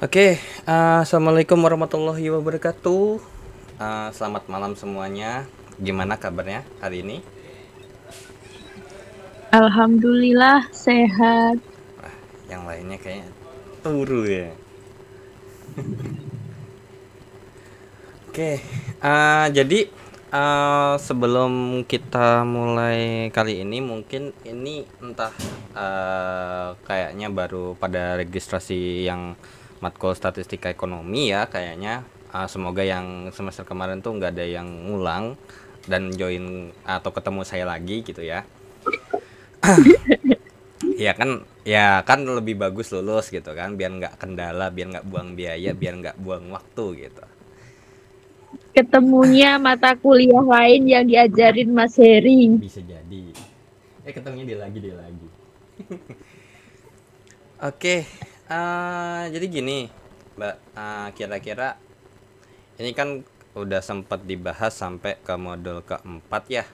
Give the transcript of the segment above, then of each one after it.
Oke, assalamualaikum warahmatullahi wabarakatuh. Selamat malam semuanya. Gimana kabarnya hari ini? Alhamdulillah sehat. Yang lainnya kayaknya turu ya. Oke, jadi sebelum kita mulai kali ini, mungkin ini entah kayaknya baru pada registrasi yang matkul statistika ekonomi ya kayaknya. Semoga yang semester kemarin tuh nggak ada yang ngulang dan join atau ketemu saya lagi gitu ya. Ya kan lebih bagus lulus gitu kan, biar nggak kendala, biar nggak buang biaya, biar nggak buang waktu gitu. Ketemunya mata kuliah lain yang diajarin Mas Heri. Bisa jadi. Ketemunya dia lagi. Oke, jadi gini, Mbak, kira-kira ini kan udah sempat dibahas sampai ke modul keempat ya.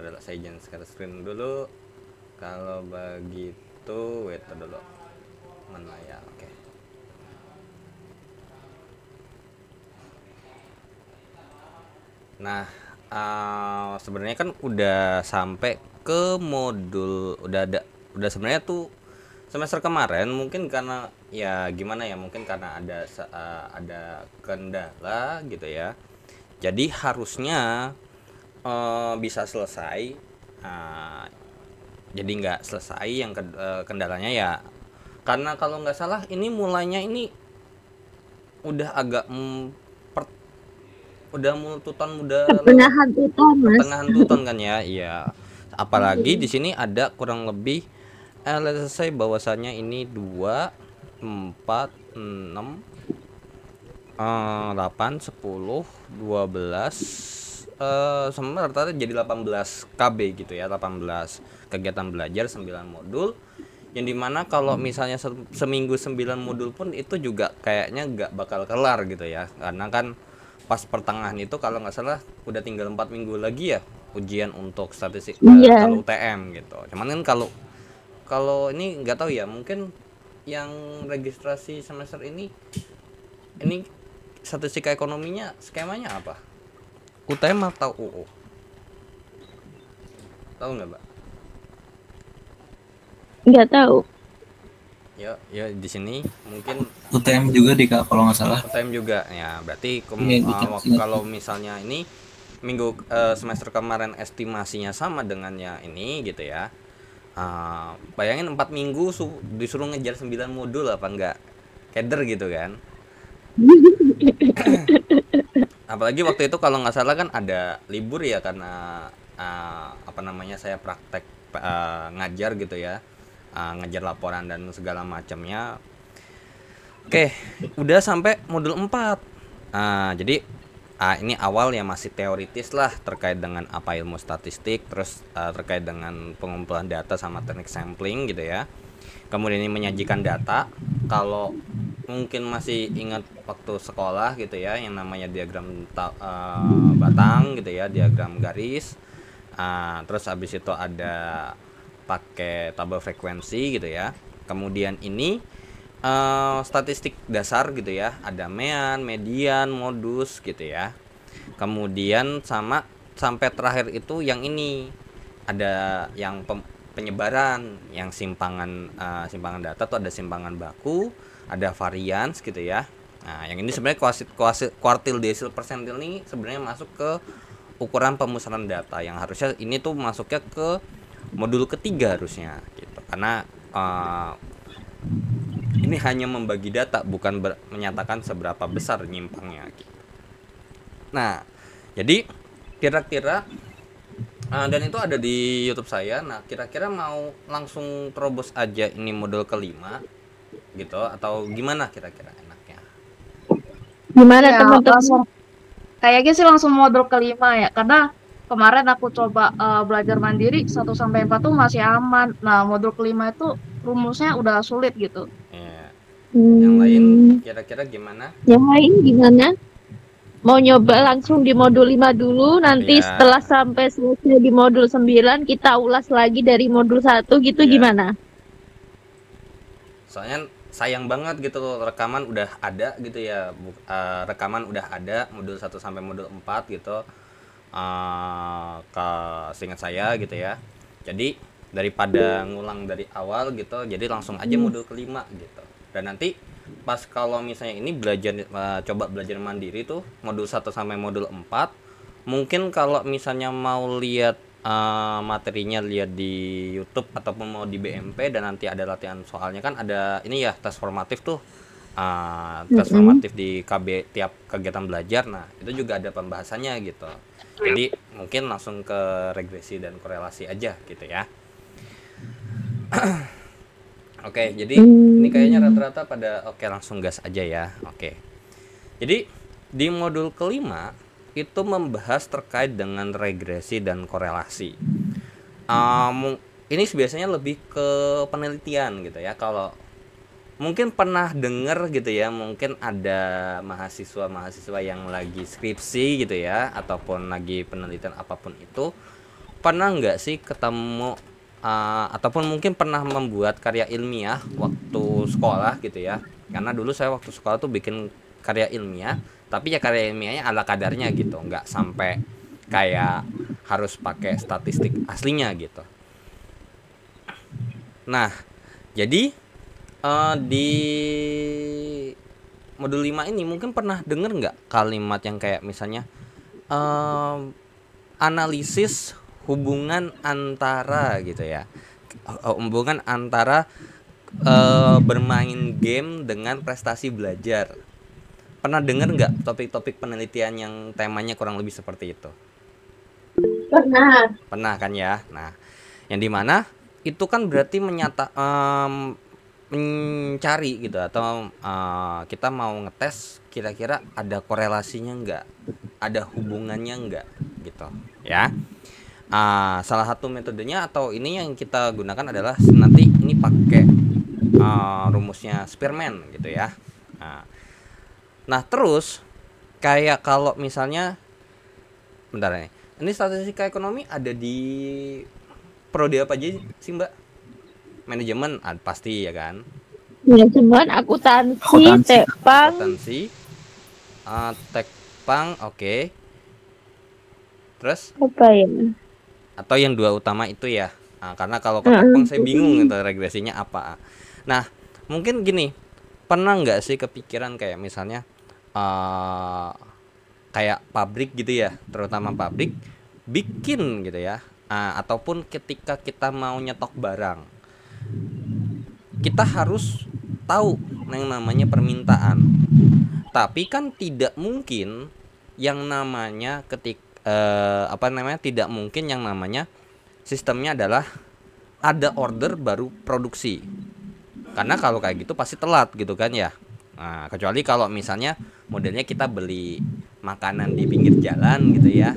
Adalah saya jangan share screen dulu. Kalau begitu, wait dulu. Mana ya? Oke. Nah, sebenarnya kan udah sampai ke modul, udah sebenarnya tuh semester kemarin mungkin karena ya gimana ya, mungkin karena ada kendala gitu ya. Jadi harusnya bisa selesai. eh, jadi nggak selesai yang kendalanya ya karena kalau nggak salah ini mulainya ini udah agak udah Pertengahan tutan, Mas. pertengahan tuton kan ya. Iya, apalagi di sini ada kurang lebih let's say bahwasannya ini 2 4 6 8 10 12 sama rata-rata jadi 18 KB gitu ya, 18 kegiatan belajar 9 modul yang dimana kalau misalnya seminggu 9 modul pun itu juga kayaknya nggak bakal kelar gitu ya, karena kan pas pertengahan itu kalau nggak salah udah tinggal 4 minggu lagi ya ujian untuk statistik, Iya, kalau UTM gitu. Cuman kan kalau kalau ini nggak tahu ya, mungkin yang registrasi semester ini statistika ekonominya skemanya apa, UTM atau UU, tahu nggak Mbak? nggak tahu. Ya ya di sini mungkin UTM juga di Kak kalau nggak salah. UTM juga ya, berarti Iya ikut kalau misalnya ini minggu semester kemarin estimasinya sama dengan yang ini gitu ya. Bayangin 4 minggu disuruh ngejar 9 modul, apa enggak keder gitu kan. Apalagi waktu itu kalau nggak salah kan ada libur ya karena apa namanya, saya praktek ngajar gitu ya, ngajar laporan dan segala macamnya. Oke, udah sampai modul 4. Jadi ini awal ya masih teoritis lah terkait dengan apa ilmu statistik, terus terkait dengan pengumpulan data sama teknik sampling gitu ya. Kemudian ini menyajikan data. Kalau mungkin masih ingat waktu sekolah gitu ya, yang namanya diagram batang gitu ya, diagram garis. Terus habis itu ada pakai tabel frekuensi gitu ya. Kemudian ini statistik dasar gitu ya, ada mean, median, modus gitu ya. Kemudian sama sampai terakhir itu yang ini ada yang penyebaran, yang simpangan data tuh ada simpangan baku, ada varians gitu ya. Nah, yang ini sebenarnya quartile desil persentil ini sebenarnya masuk ke ukuran pemusaran data yang harusnya ini tuh masuknya ke modul ketiga harusnya gitu. Karena ini hanya membagi data, bukan menyatakan seberapa besar nyimpangnya gitu. Nah, jadi kira-kira dan itu ada di YouTube saya. Nah, kira-kira mau langsung terobos aja ini modul kelima gitu atau gimana kira-kira enaknya? Gimana Iya, teman-teman? langsung kayaknya sih langsung modul kelima ya, karena kemarin aku coba belajar mandiri 1 sampai 4 tuh masih aman. Nah, modul kelima itu rumusnya udah sulit gitu. Ya, yang lain Hmm, kira-kira gimana? yang lain gimana? Mau nyoba langsung di modul 5 dulu, nanti Ya, setelah sampai selesai di modul 9 kita ulas lagi dari modul 1 gitu ya. gimana? Soalnya sayang banget gitu loh, rekaman udah ada gitu ya, rekaman udah ada modul 1 sampai modul 4 gitu, ke seingat saya gitu ya. Jadi daripada ngulang dari awal gitu, jadi langsung aja modul kelima gitu. Dan nanti pas kalau misalnya ini belajar, coba belajar mandiri tuh modul 1 sampai modul 4, mungkin kalau misalnya mau lihat materinya, lihat di YouTube ataupun mau di BMP dan nanti ada latihan soalnya, kan ada ini ya, tes formatif tuh, tes formatif di KB tiap kegiatan belajar. Nah itu juga ada pembahasannya gitu. Jadi mungkin langsung ke regresi dan korelasi aja gitu ya. Oke, jadi ini kayaknya rata-rata pada oke, langsung gas aja ya. Oke. Jadi di modul kelima itu membahas terkait dengan regresi dan korelasi. Ini biasanya lebih ke penelitian gitu ya. Kalau mungkin pernah dengar gitu ya, mungkin ada mahasiswa yang lagi skripsi gitu ya, ataupun lagi penelitian apapun itu, pernah nggak sih ketemu, ataupun mungkin pernah membuat karya ilmiah waktu sekolah gitu ya. Karena dulu saya waktu sekolah tuh bikin karya ilmiah, tapi ya karya ilmiahnya ala kadarnya gitu, nggak sampai kayak harus pakai statistik aslinya gitu. Nah jadi di modul 5 ini mungkin pernah denger nggak kalimat yang kayak misalnya, analisis hubungan antara gitu ya, hubungan antara bermain game dengan prestasi belajar. Pernah denger nggak topik-topik penelitian yang temanya kurang lebih seperti itu? Pernah. Pernah kan ya. Nah yang dimana itu kan berarti mencari gitu, atau kita mau ngetes kira-kira ada korelasinya nggak, ada hubungannya nggak gitu ya. Salah satu metodenya atau ini yang kita gunakan adalah nanti ini pakai rumusnya Spearman gitu ya. Nah terus kayak kalau misalnya, bentar nih, ini statistika ekonomi ada di prodi apa aja sih Mbak? Manajemen pasti ya kan? Manajemen, akuntansi, Akuntansi. tekpang. Akuntansi, tekpang, oke. Terus Apa ya? atau yang dua utama itu ya. Karena kalau ke tekpang saya bingung gitu regresinya apa. Nah mungkin gini, pernah nggak sih kepikiran kayak misalnya kayak pabrik gitu ya, terutama pabrik bikin gitu ya, ataupun ketika kita mau nyetok barang, kita harus tahu yang namanya permintaan. Tapi kan tidak mungkin yang namanya tidak mungkin yang namanya sistemnya adalah ada order baru produksi. Karena kalau kayak gitu pasti telat gitu kan ya. Nah, kecuali kalau misalnya modelnya kita beli makanan di pinggir jalan gitu ya.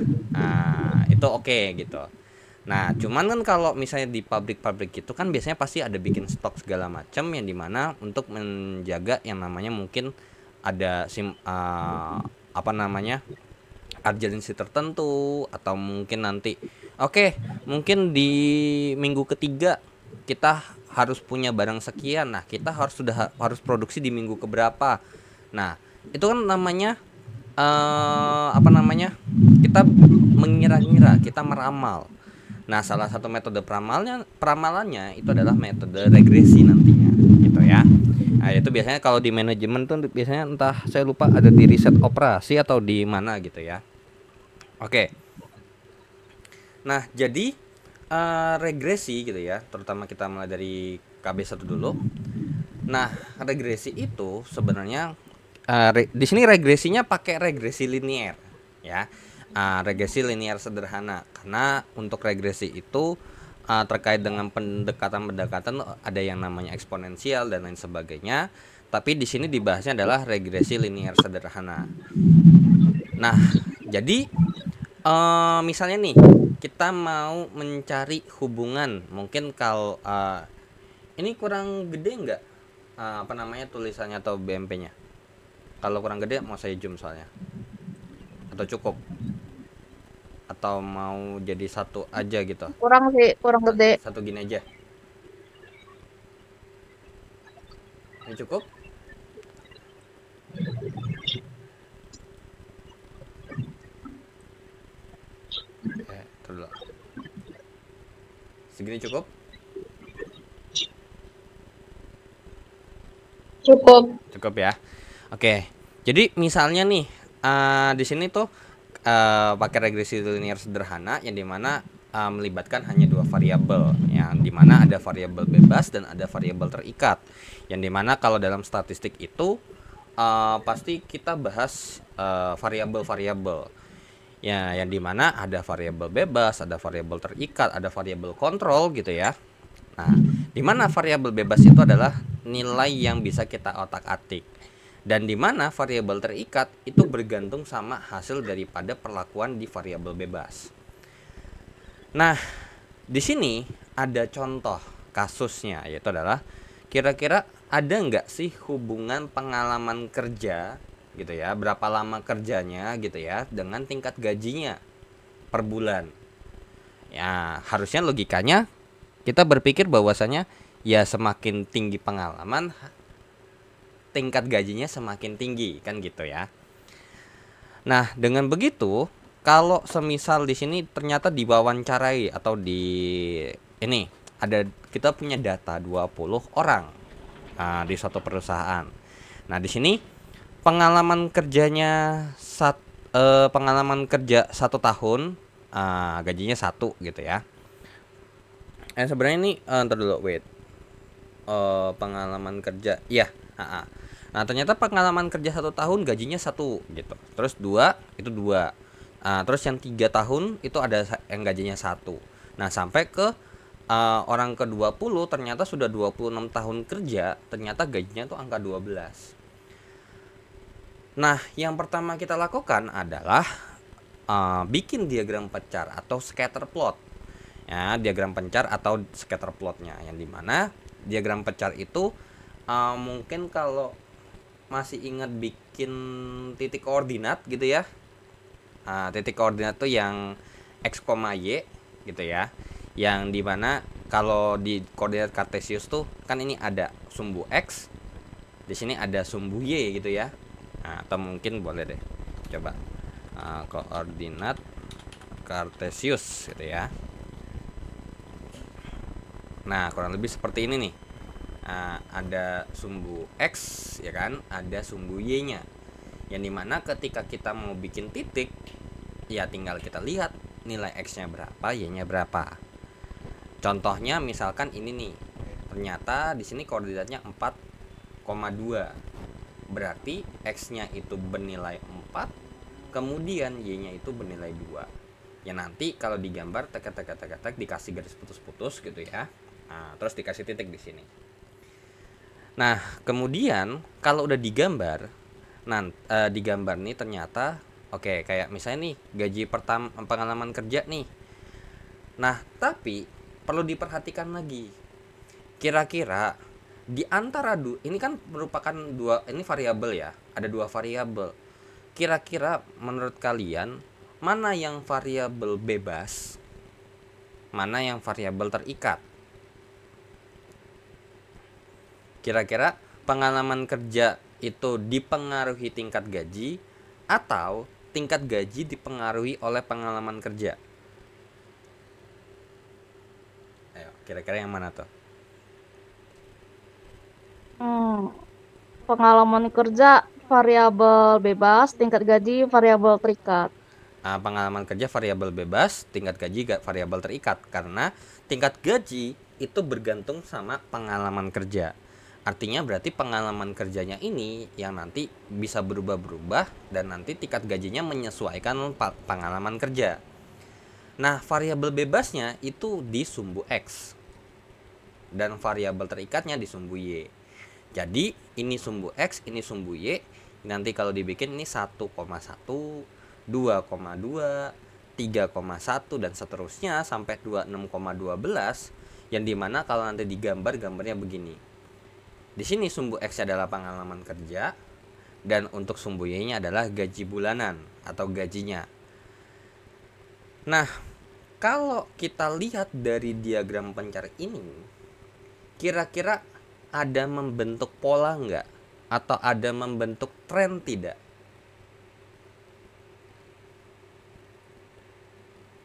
Itu oke gitu. Nah, cuman kan kalau misalnya di pabrik-pabrik itu kan biasanya pasti ada bikin stok segala macam, yang dimana untuk menjaga yang namanya mungkin ada urgency tertentu, atau mungkin nanti mungkin di minggu ketiga kita harus punya barang sekian. Nah, kita harus produksi di minggu keberapa. Nah, itu kan namanya kita mengira-ngira, kita meramal. Nah, salah satu metode peramalannya itu adalah metode regresi nantinya, gitu ya. Nah, itu biasanya kalau di manajemen tuh biasanya entah saya lupa ada di riset operasi atau di mana gitu ya. Oke. Nah, jadi regresi gitu ya, terutama kita mulai dari KB1 dulu. Nah, regresi itu sebenarnya di sini regresinya pakai regresi linear ya. Regresi linear sederhana, karena untuk regresi itu terkait dengan pendekatan ada yang namanya eksponensial dan lain sebagainya. Tapi di sini dibahasnya adalah regresi linear sederhana. Nah, jadi misalnya nih kita mau mencari hubungan, mungkin kalau ini kurang gede nggak tulisannya atau BMP-nya? Kalau kurang gede mau saya zoom soalnya, atau cukup? Atau mau jadi satu aja gitu? Kurang sih, kurang gede. Satu gini aja. Ini cukup? Itu dulu. Segini cukup? Cukup. Cukup ya. Oke. Jadi misalnya nih di sini tuh pakai regresi linear sederhana yang dimana melibatkan hanya dua variabel, yang dimana ada variabel bebas dan ada variabel terikat. Yang dimana kalau dalam statistik itu pasti kita bahas variabel-variabel. Ya, yang dimana ada variabel bebas, ada variabel terikat, ada variabel kontrol gitu ya. Nah, dimana variabel bebas itu adalah nilai yang bisa kita otak-atik, dan dimana variabel terikat itu bergantung sama hasil daripada perlakuan di variabel bebas. Nah, di sini ada contoh kasusnya, yaitu adalah kira-kira ada nggak sih hubungan pengalaman kerja gitu ya, berapa lama kerjanya gitu ya, dengan tingkat gajinya per bulan. Ya, harusnya logikanya kita berpikir bahwasanya ya semakin tinggi pengalaman, tingkat gajinya semakin tinggi, kan gitu ya. Nah, dengan begitu, kalau semisal di sini ternyata diwawancarai atau ini ada, kita punya data 20 orang di suatu perusahaan. Nah, di sini pengalaman kerjanya pengalaman kerja 1 tahun, gajinya 1 gitu ya. Sebenarnya ini ntar dulu, wait. Pengalaman kerja, ya. Nah, ternyata pengalaman kerja 1 tahun gajinya 1 gitu. Terus 2 itu 2. Terus yang 3 tahun itu ada yang gajinya 1. Nah, sampai ke orang ke-20 ternyata sudah 26 tahun kerja, ternyata gajinya tuh angka 12. Nah, yang pertama kita lakukan adalah bikin diagram pencar atau scatter plot. Ya, diagram pencar atau scatter plotnya, yang dimana diagram pencar itu mungkin kalau masih ingat bikin titik koordinat gitu ya. Titik koordinat tuh yang x, y gitu ya. Yang dimana kalau di koordinat kartesius tuh kan ini ada sumbu x, di sini ada sumbu y gitu ya. Atau mungkin boleh deh coba koordinat kartesius gitu ya. Nah, kurang lebih seperti ini nih. Ada sumbu x ya kan, ada sumbu y-nya. Yang dimana ketika kita mau bikin titik, ya tinggal kita lihat nilai x-nya berapa, y-nya berapa. Contohnya misalkan ini nih. Ternyata di sini koordinatnya 4,2. Berarti x-nya itu bernilai 4, kemudian y-nya itu bernilai 2. Ya nanti kalau digambar tek dikasih garis putus-putus gitu ya. Terus dikasih titik di sini. Nah, kemudian kalau udah digambar, digambar nih ternyata oke, kayak misalnya nih gaji pertama pengalaman kerja nih. Nah, tapi perlu diperhatikan lagi. Kira-kira di antara ini kan merupakan ini variabel ya, ada 2 variabel. Kira-kira menurut kalian mana yang variabel bebas, mana yang variabel terikat? Kira-kira pengalaman kerja itu dipengaruhi tingkat gaji atau tingkat gaji dipengaruhi oleh pengalaman kerja? Ayo, kira-kira yang mana tuh? Pengalaman kerja variabel bebas, tingkat gaji variabel terikat. Pengalaman kerja variabel bebas, tingkat gaji variabel terikat, karena tingkat gaji itu bergantung sama pengalaman kerja. Artinya berarti pengalaman kerjanya ini yang nanti bisa berubah-berubah dan nanti tingkat gajinya menyesuaikan pengalaman kerja. Nah, variabel bebasnya itu di sumbu x dan variabel terikatnya di sumbu y. Jadi ini sumbu x, ini sumbu y. Nanti kalau dibikin ini 1,1, 2,2, 3,1 dan seterusnya sampai 26,12, yang dimana kalau nanti digambar gambarnya begini. Di sini sumbu x adalah pengalaman kerja dan untuk sumbu y-nya adalah gaji bulanan atau gajinya. Nah, kalau kita lihat dari diagram pencar ini, kira-kira ada membentuk pola nggak? Atau ada membentuk tren tidak?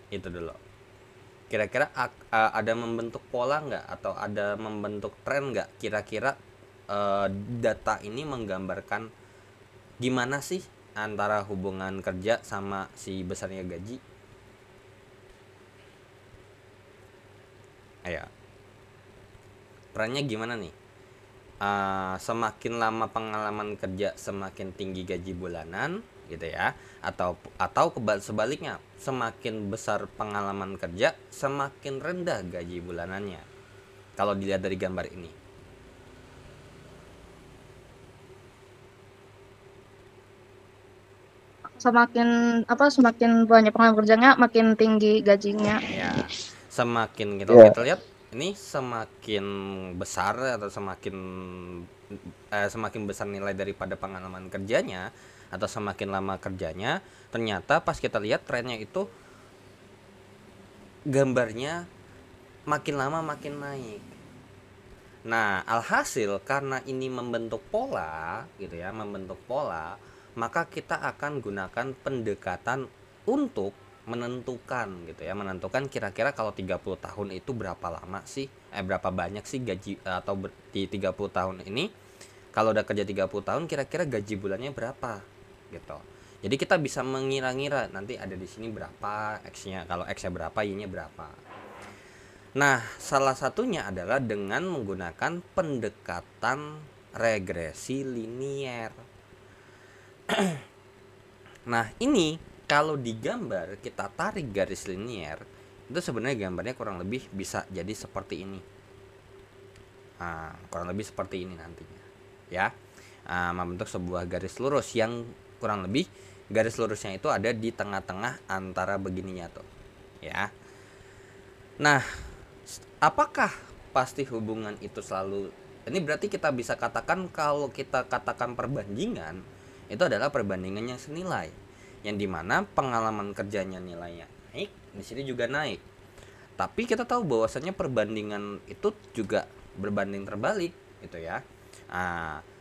Itu dulu. Kira-kira ada membentuk pola nggak? Atau ada membentuk tren nggak? Kira-kira data ini menggambarkan gimana sih antara hubungan kerja sama si besarnya gaji? Ayo. Trennya gimana nih? Semakin lama pengalaman kerja semakin tinggi gaji bulanan gitu ya, atau sebaliknya, semakin besar pengalaman kerja semakin rendah gaji bulanannya kalau dilihat dari gambar ini. Semakin banyak pengalaman kerjanya makin tinggi gajinya. Ya, semakin kita lihat ini semakin besar atau semakin besar nilai daripada pengalaman kerjanya atau semakin lama kerjanya, ternyata pas kita lihat trennya itu gambarnya makin lama makin naik. Nah, alhasil karena ini membentuk pola gitu ya, maka kita akan gunakan pendekatan untuk menentukan gitu ya, kira-kira kalau 30 tahun itu berapa banyak sih gaji, atau di 30 tahun ini kalau udah kerja 30 tahun kira-kira gaji bulannya berapa gitu. Jadi kita bisa mengira-ngira nanti ada di sini berapa X-nya, kalau X-nya berapa, Y-nya berapa. Nah, salah satunya adalah dengan menggunakan pendekatan regresi linier. Nah, ini kalau digambar kita tarik garis linier, itu sebenarnya gambarnya kurang lebih bisa jadi seperti ini. Kurang lebih seperti ini nantinya, ya. Membentuk sebuah garis lurus yang kurang lebih garis lurusnya itu ada di tengah-tengah antara begininya tuh, ya. Nah, apakah pasti hubungan itu selalu? Ini berarti kita bisa katakan kalau kita katakan perbandingan itu adalah perbandingan yang senilai, yang dimana pengalaman kerjanya nilainya naik, di sini juga naik. Tapi kita tahu bahwasannya perbandingan itu juga berbanding terbalik, gitu ya.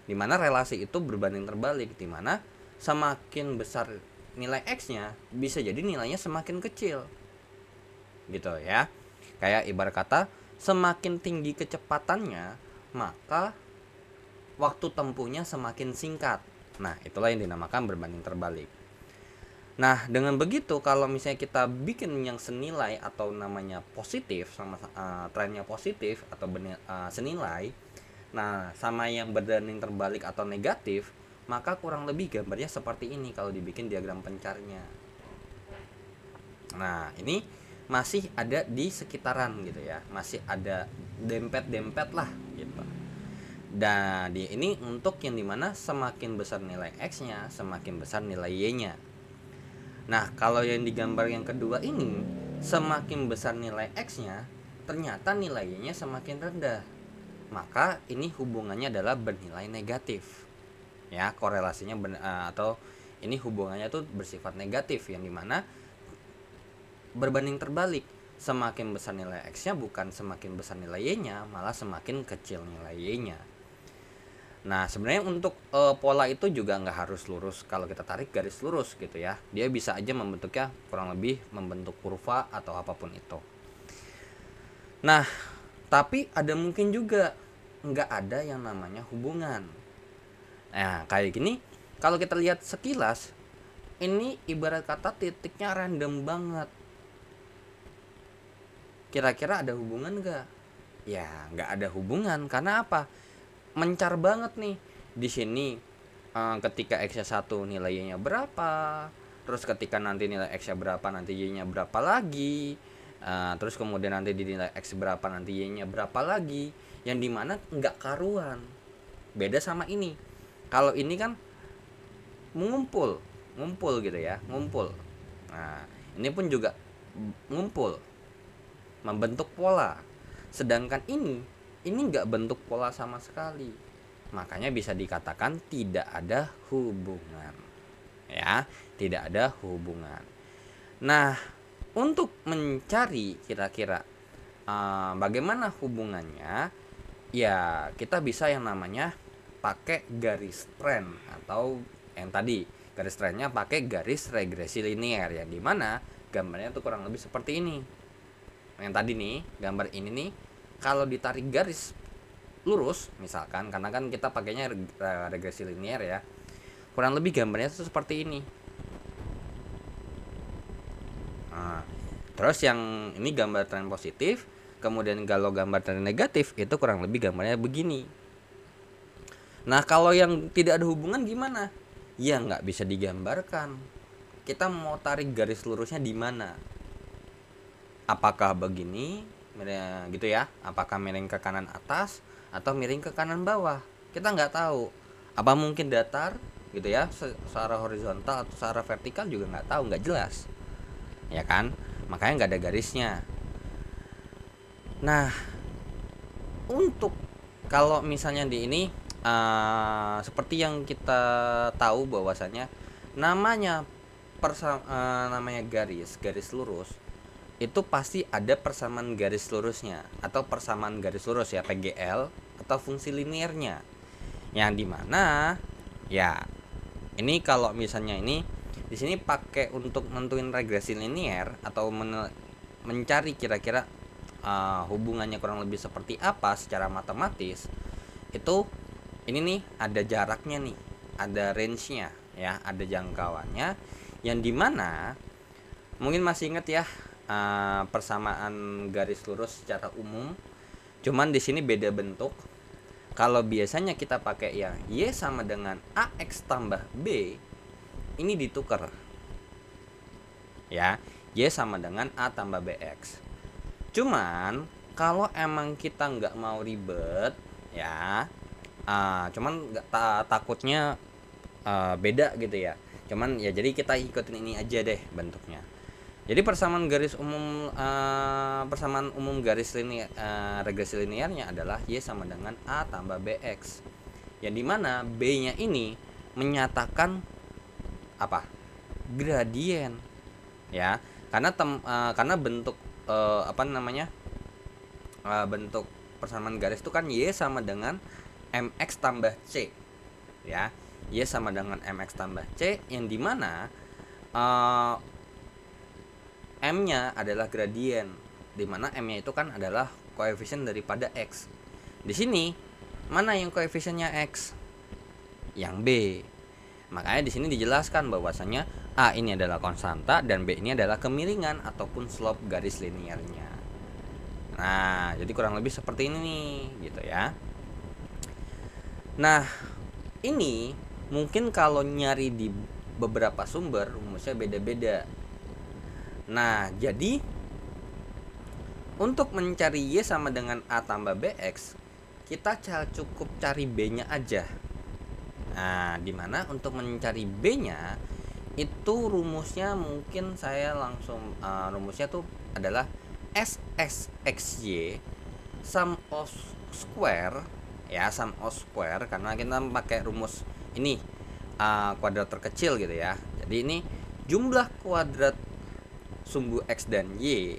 Dimana relasi itu berbanding terbalik, dimana semakin besar nilai X-nya bisa jadi nilainya semakin kecil, gitu ya. Kayak ibarat kata semakin tinggi kecepatannya maka waktu tempuhnya semakin singkat. Nah, itulah yang dinamakan berbanding terbalik. Nah, dengan begitu kalau misalnya kita bikin yang senilai atau namanya positif, sama trennya positif atau senilai, nah sama yang berbanding terbalik atau negatif, maka kurang lebih gambarnya seperti ini kalau dibikin diagram pencarnya. Nah, ini masih ada di sekitaran gitu ya, masih ada dempet-dempet lah gitu. Dan ini untuk yang dimana semakin besar nilai X-nya semakin besar nilai Y-nya. Nah, kalau yang digambar yang kedua ini, semakin besar nilai X-nya, ternyata nilai Y-nya semakin rendah. Maka ini hubungannya adalah bernilai negatif. Ya, korelasinya atau ini hubungannya tuh bersifat negatif, yang dimana berbanding terbalik. Semakin besar nilai X-nya bukan semakin besar nilai Y-nya, malah semakin kecil nilai Y-nya. Nah, sebenarnya untuk pola itu juga nggak harus lurus. Kalau kita tarik garis lurus gitu ya, dia bisa aja membentuknya kurang lebih membentuk kurva atau apapun itu. Nah, tapi ada mungkin juga nggak ada yang namanya hubungan. Nah, kayak gini, kalau kita lihat sekilas, ini ibarat kata titiknya random banget. Kira-kira ada hubungan nggak? Ya, nggak ada hubungan. Karena apa? Mencar banget nih di sini. Ketika X-nya 1 nilai Y-nya berapa, terus ketika nanti nilai X-nya berapa nanti Y-nya berapa lagi, terus kemudian nanti di nilai X berapa nanti Y-nya berapa lagi, yang dimana nggak karuan. Beda sama ini. Kalau ini kan ngumpul gitu ya, ngumpul. Nah, ini pun juga ngumpul, membentuk pola. Sedangkan ini nggak bentuk pola sama sekali, makanya bisa dikatakan tidak ada hubungan, ya, tidak ada hubungan. Nah, untuk mencari kira-kira bagaimana hubungannya, ya kita bisa yang namanya pakai garis tren, atau yang tadi garis trennya pakai garis regresi linear, yang dimana gambarnya tuh kurang lebih seperti ini. Yang tadi nih, gambar ini nih, kalau ditarik garis lurus misalkan, karena kan kita pakainya regresi linear ya, kurang lebih gambarnya tuh seperti ini. Nah, terus yang ini gambar tren positif, kemudian kalau gambar tren negatif itu kurang lebih gambarnya begini. Nah, kalau yang tidak ada hubungan gimana? Ya nggak bisa digambarkan. Kita mau tarik garis lurusnya di mana? Apakah begini, gitu ya? Apakah miring ke kanan atas atau miring ke kanan bawah? Kita nggak tahu. Apa mungkin datar, gitu ya? Secara horizontal atau secara vertikal juga nggak tahu, nggak jelas. Ya kan? Makanya nggak ada garisnya. Nah, untuk kalau misalnya di ini seperti yang kita tahu bahwasanya namanya namanya garis lurus itu pasti ada persamaan garis lurusnya atau persamaan garis lurus ya, PGL atau fungsi linearnya, yang dimana ya ini kalau misalnya ini di sini pakai untuk nentuin regresi linear atau mencari kira-kira hubungannya kurang lebih seperti apa secara matematis. Itu ini nih ada jaraknya nih, ada range-nya ya, ada jangkauannya, yang dimana mungkin masih ingat ya persamaan garis lurus secara umum, cuman di sini beda bentuk. Kalau biasanya kita pakai yang Y sama dengan AX tambah B, ini ditukar ya, Y sama dengan A tambah BX. Cuman kalau emang kita nggak mau ribet ya, cuman nggak takutnya beda gitu ya, cuman ya jadi kita ikutin ini aja deh bentuknya. Jadi persamaan garis umum persamaan umum garis regresi linearnya adalah Y sama dengan A tambah BX, yang dimana B-nya ini menyatakan apa? Gradien ya, karena bentuk bentuk persamaan garis itu kan Y sama dengan MX tambah C ya, Y sama dengan MX tambah C, yang dimana M-nya adalah gradien, dimana M-nya itu kan adalah koefisien daripada X. Di sini mana yang koefisiennya X? Yang B. Makanya di sini dijelaskan bahwasanya A ini adalah konstanta dan B ini adalah kemiringan ataupun slope garis linearnya. Nah, jadi kurang lebih seperti ini nih, gitu ya. Nah, ini mungkin kalau nyari di beberapa sumber rumusnya beda-beda. Nah, jadi untuk mencari Y sama dengan A tambah BX, kita cukup cari B-nya aja. Nah, dimana untuk mencari B-nya itu rumusnya mungkin saya langsung rumusnya tuh adalah SSXY sum of square ya, sum of square, karena kita pakai rumus ini kuadrat terkecil gitu ya. Jadi ini jumlah kuadrat sumbu X dan Y,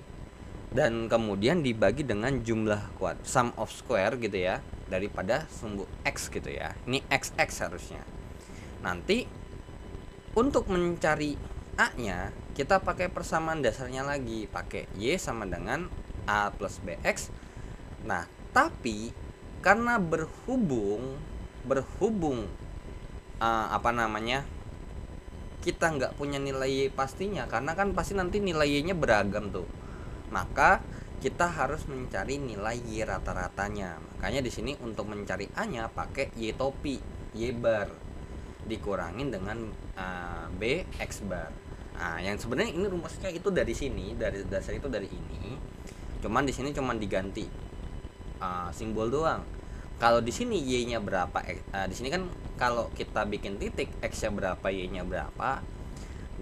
dan kemudian dibagi dengan jumlah sum of square gitu ya daripada sumbu X gitu ya. Ini XX harusnya. Nanti untuk mencari A-nya kita pakai persamaan dasarnya lagi, pakai Y sama dengan A plus BX. Nah, tapi karena berhubung kita nggak punya nilai Y pastinya, karena kan pasti nanti nilai Y-nya beragam tuh, maka kita harus mencari nilai Y rata-ratanya. Makanya di sini untuk mencari A-nya pakai Y topi, Y bar dikurangin dengan B X bar. Nah, yang sebenarnya ini rumusnya itu dari sini, dari dasar itu dari ini. Cuman di sini cuman diganti simbol doang. Kalau di sini Y-nya berapa? Di sini kan kalau kita bikin titik X-nya berapa, Y-nya berapa.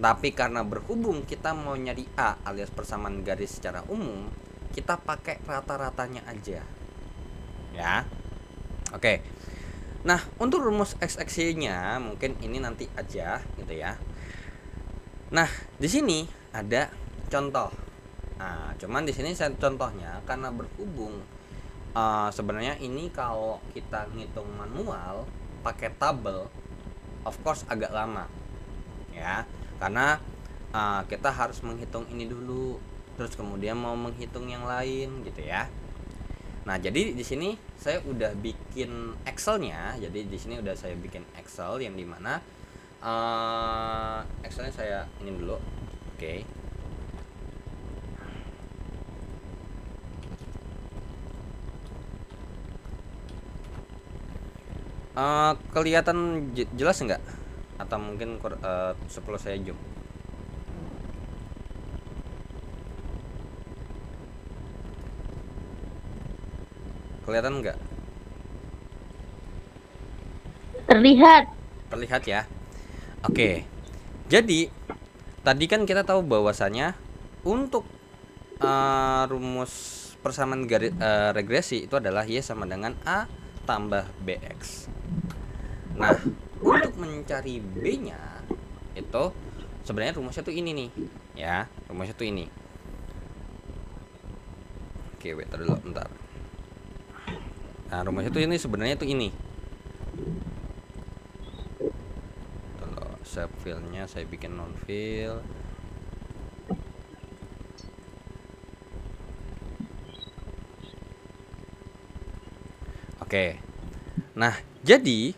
Tapi karena berhubung kita mau nyari A alias persamaan garis secara umum, kita pakai rata-ratanya aja. Ya. Oke. Nah, untuk rumus XXY-nya mungkin ini nanti aja gitu ya. Nah, di sini ada contoh. Nah, cuman di sini saya contohnya karena berhubung sebenarnya ini kalau kita ngitung manual pakai tabel, of course agak lama ya, karena kita harus menghitung ini dulu, terus kemudian mau menghitung yang lain gitu ya. Nah, jadi di sini saya udah bikin Excelnya. Jadi di sini udah saya bikin Excel yang dimana Excelnya saya ini dulu. Oke. Kelihatan jelas nggak? Atau mungkin perlu saya zoom? Kelihatan nggak? Terlihat. Terlihat ya. Oke. Jadi tadi kan kita tahu bahwasanya untuk rumus persamaan regresi itu adalah Y sama dengan A tambah BX. Nah, untuk mencari B-nya itu sebenarnya rumusnya tuh ini nih, ya. Rumusnya tuh ini. Oke, wait dulu bentar. Nah, rumusnya tuh ini sebenarnya tuh ini. Kalau save filenya saya bikin non fill. Oke. Nah, jadi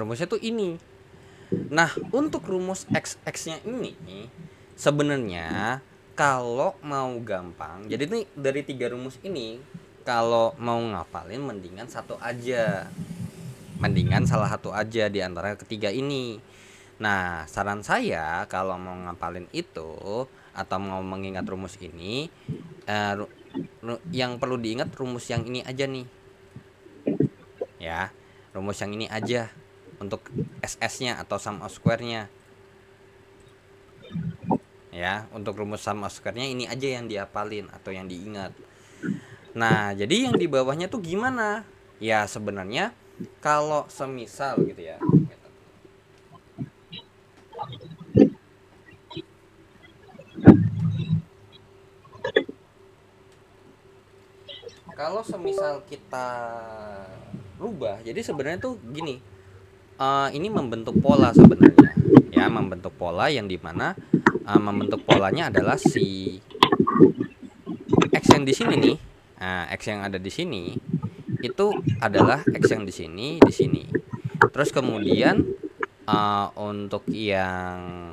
rumusnya tuh ini. Nah, untuk rumus XX-nya ini sebenarnya kalau mau gampang, jadi nih dari 3 rumus ini kalau mau ngapalin mendingan satu aja. Mendingan salah satu aja di antara ketiga ini. Nah, saran saya kalau mau ngapalin itu atau mau mengingat rumus ini, yang perlu diingat rumus yang ini aja nih. Ya, rumus yang ini aja untuk SS-nya atau sum of square-nya. Ya, untuk rumus sum of square-nya ini aja yang dihafalin atau yang diingat. Nah, jadi yang di bawahnya tuh gimana? Ya, sebenarnya kalau semisal gitu ya. Kalau semisal kita rubah, jadi sebenarnya tuh gini, ini membentuk pola sebenarnya, ya, membentuk pola yang dimana membentuk polanya adalah si X yang di sini nih, X yang ada di sini itu adalah X yang di sini, di sini. Terus kemudian untuk yang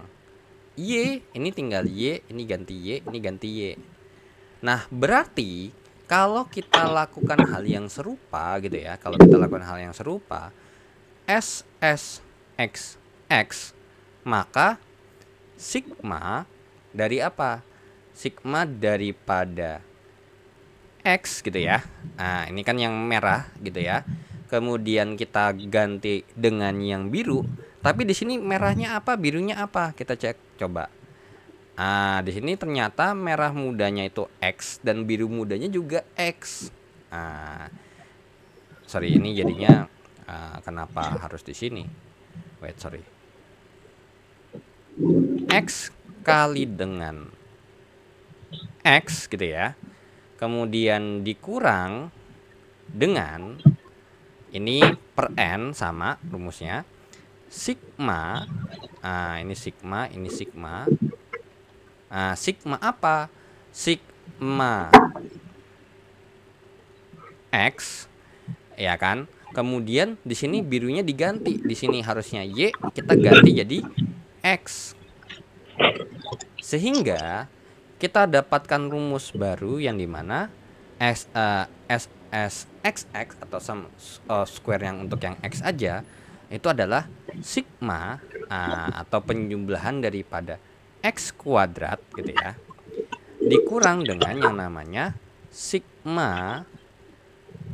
Y ini tinggal Y, ini ganti Y, ini ganti Y. Nah, berarti kalau kita lakukan hal yang serupa gitu ya, kalau kita lakukan hal yang serupa, S X X, maka sigma dari apa? Sigma daripada X gitu ya. Nah, ini kan yang merah gitu ya. Kemudian kita ganti dengan yang biru, tapi di sini merahnya apa, birunya apa? Kita cek coba. Di sini ternyata merah mudanya itu X dan biru mudanya juga X. Sorry, ini jadinya kenapa harus di sini? Wait, sorry. X kali dengan X gitu ya. Kemudian dikurang dengan ini per N sama rumusnya sigma. Ini sigma, ini sigma. Sigma apa? Sigma X, ya kan? Kemudian di sini birunya diganti. Di sini harusnya Y, kita ganti jadi X. Sehingga kita dapatkan rumus baru yang dimana XX atau sum square yang untuk yang X aja itu adalah sigma atau penjumlahan daripada X kuadrat gitu ya, dikurang dengan yang namanya sigma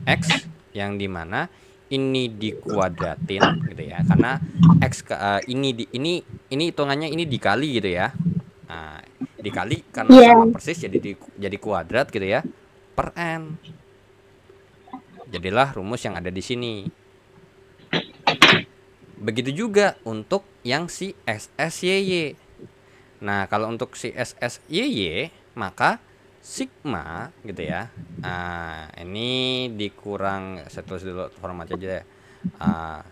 X yang dimana ini dikuadratin gitu ya, karena X ini hitungannya ini dikali gitu ya, dikali karena sama persis jadi kuadrat gitu ya per N. Jadilah rumus yang ada di sini. Begitu juga untuk yang si SSYY. Nah, kalau untuk si SSYY maka sigma gitu ya. Ini dikurang, saya tulis dulu formatnya aja ya.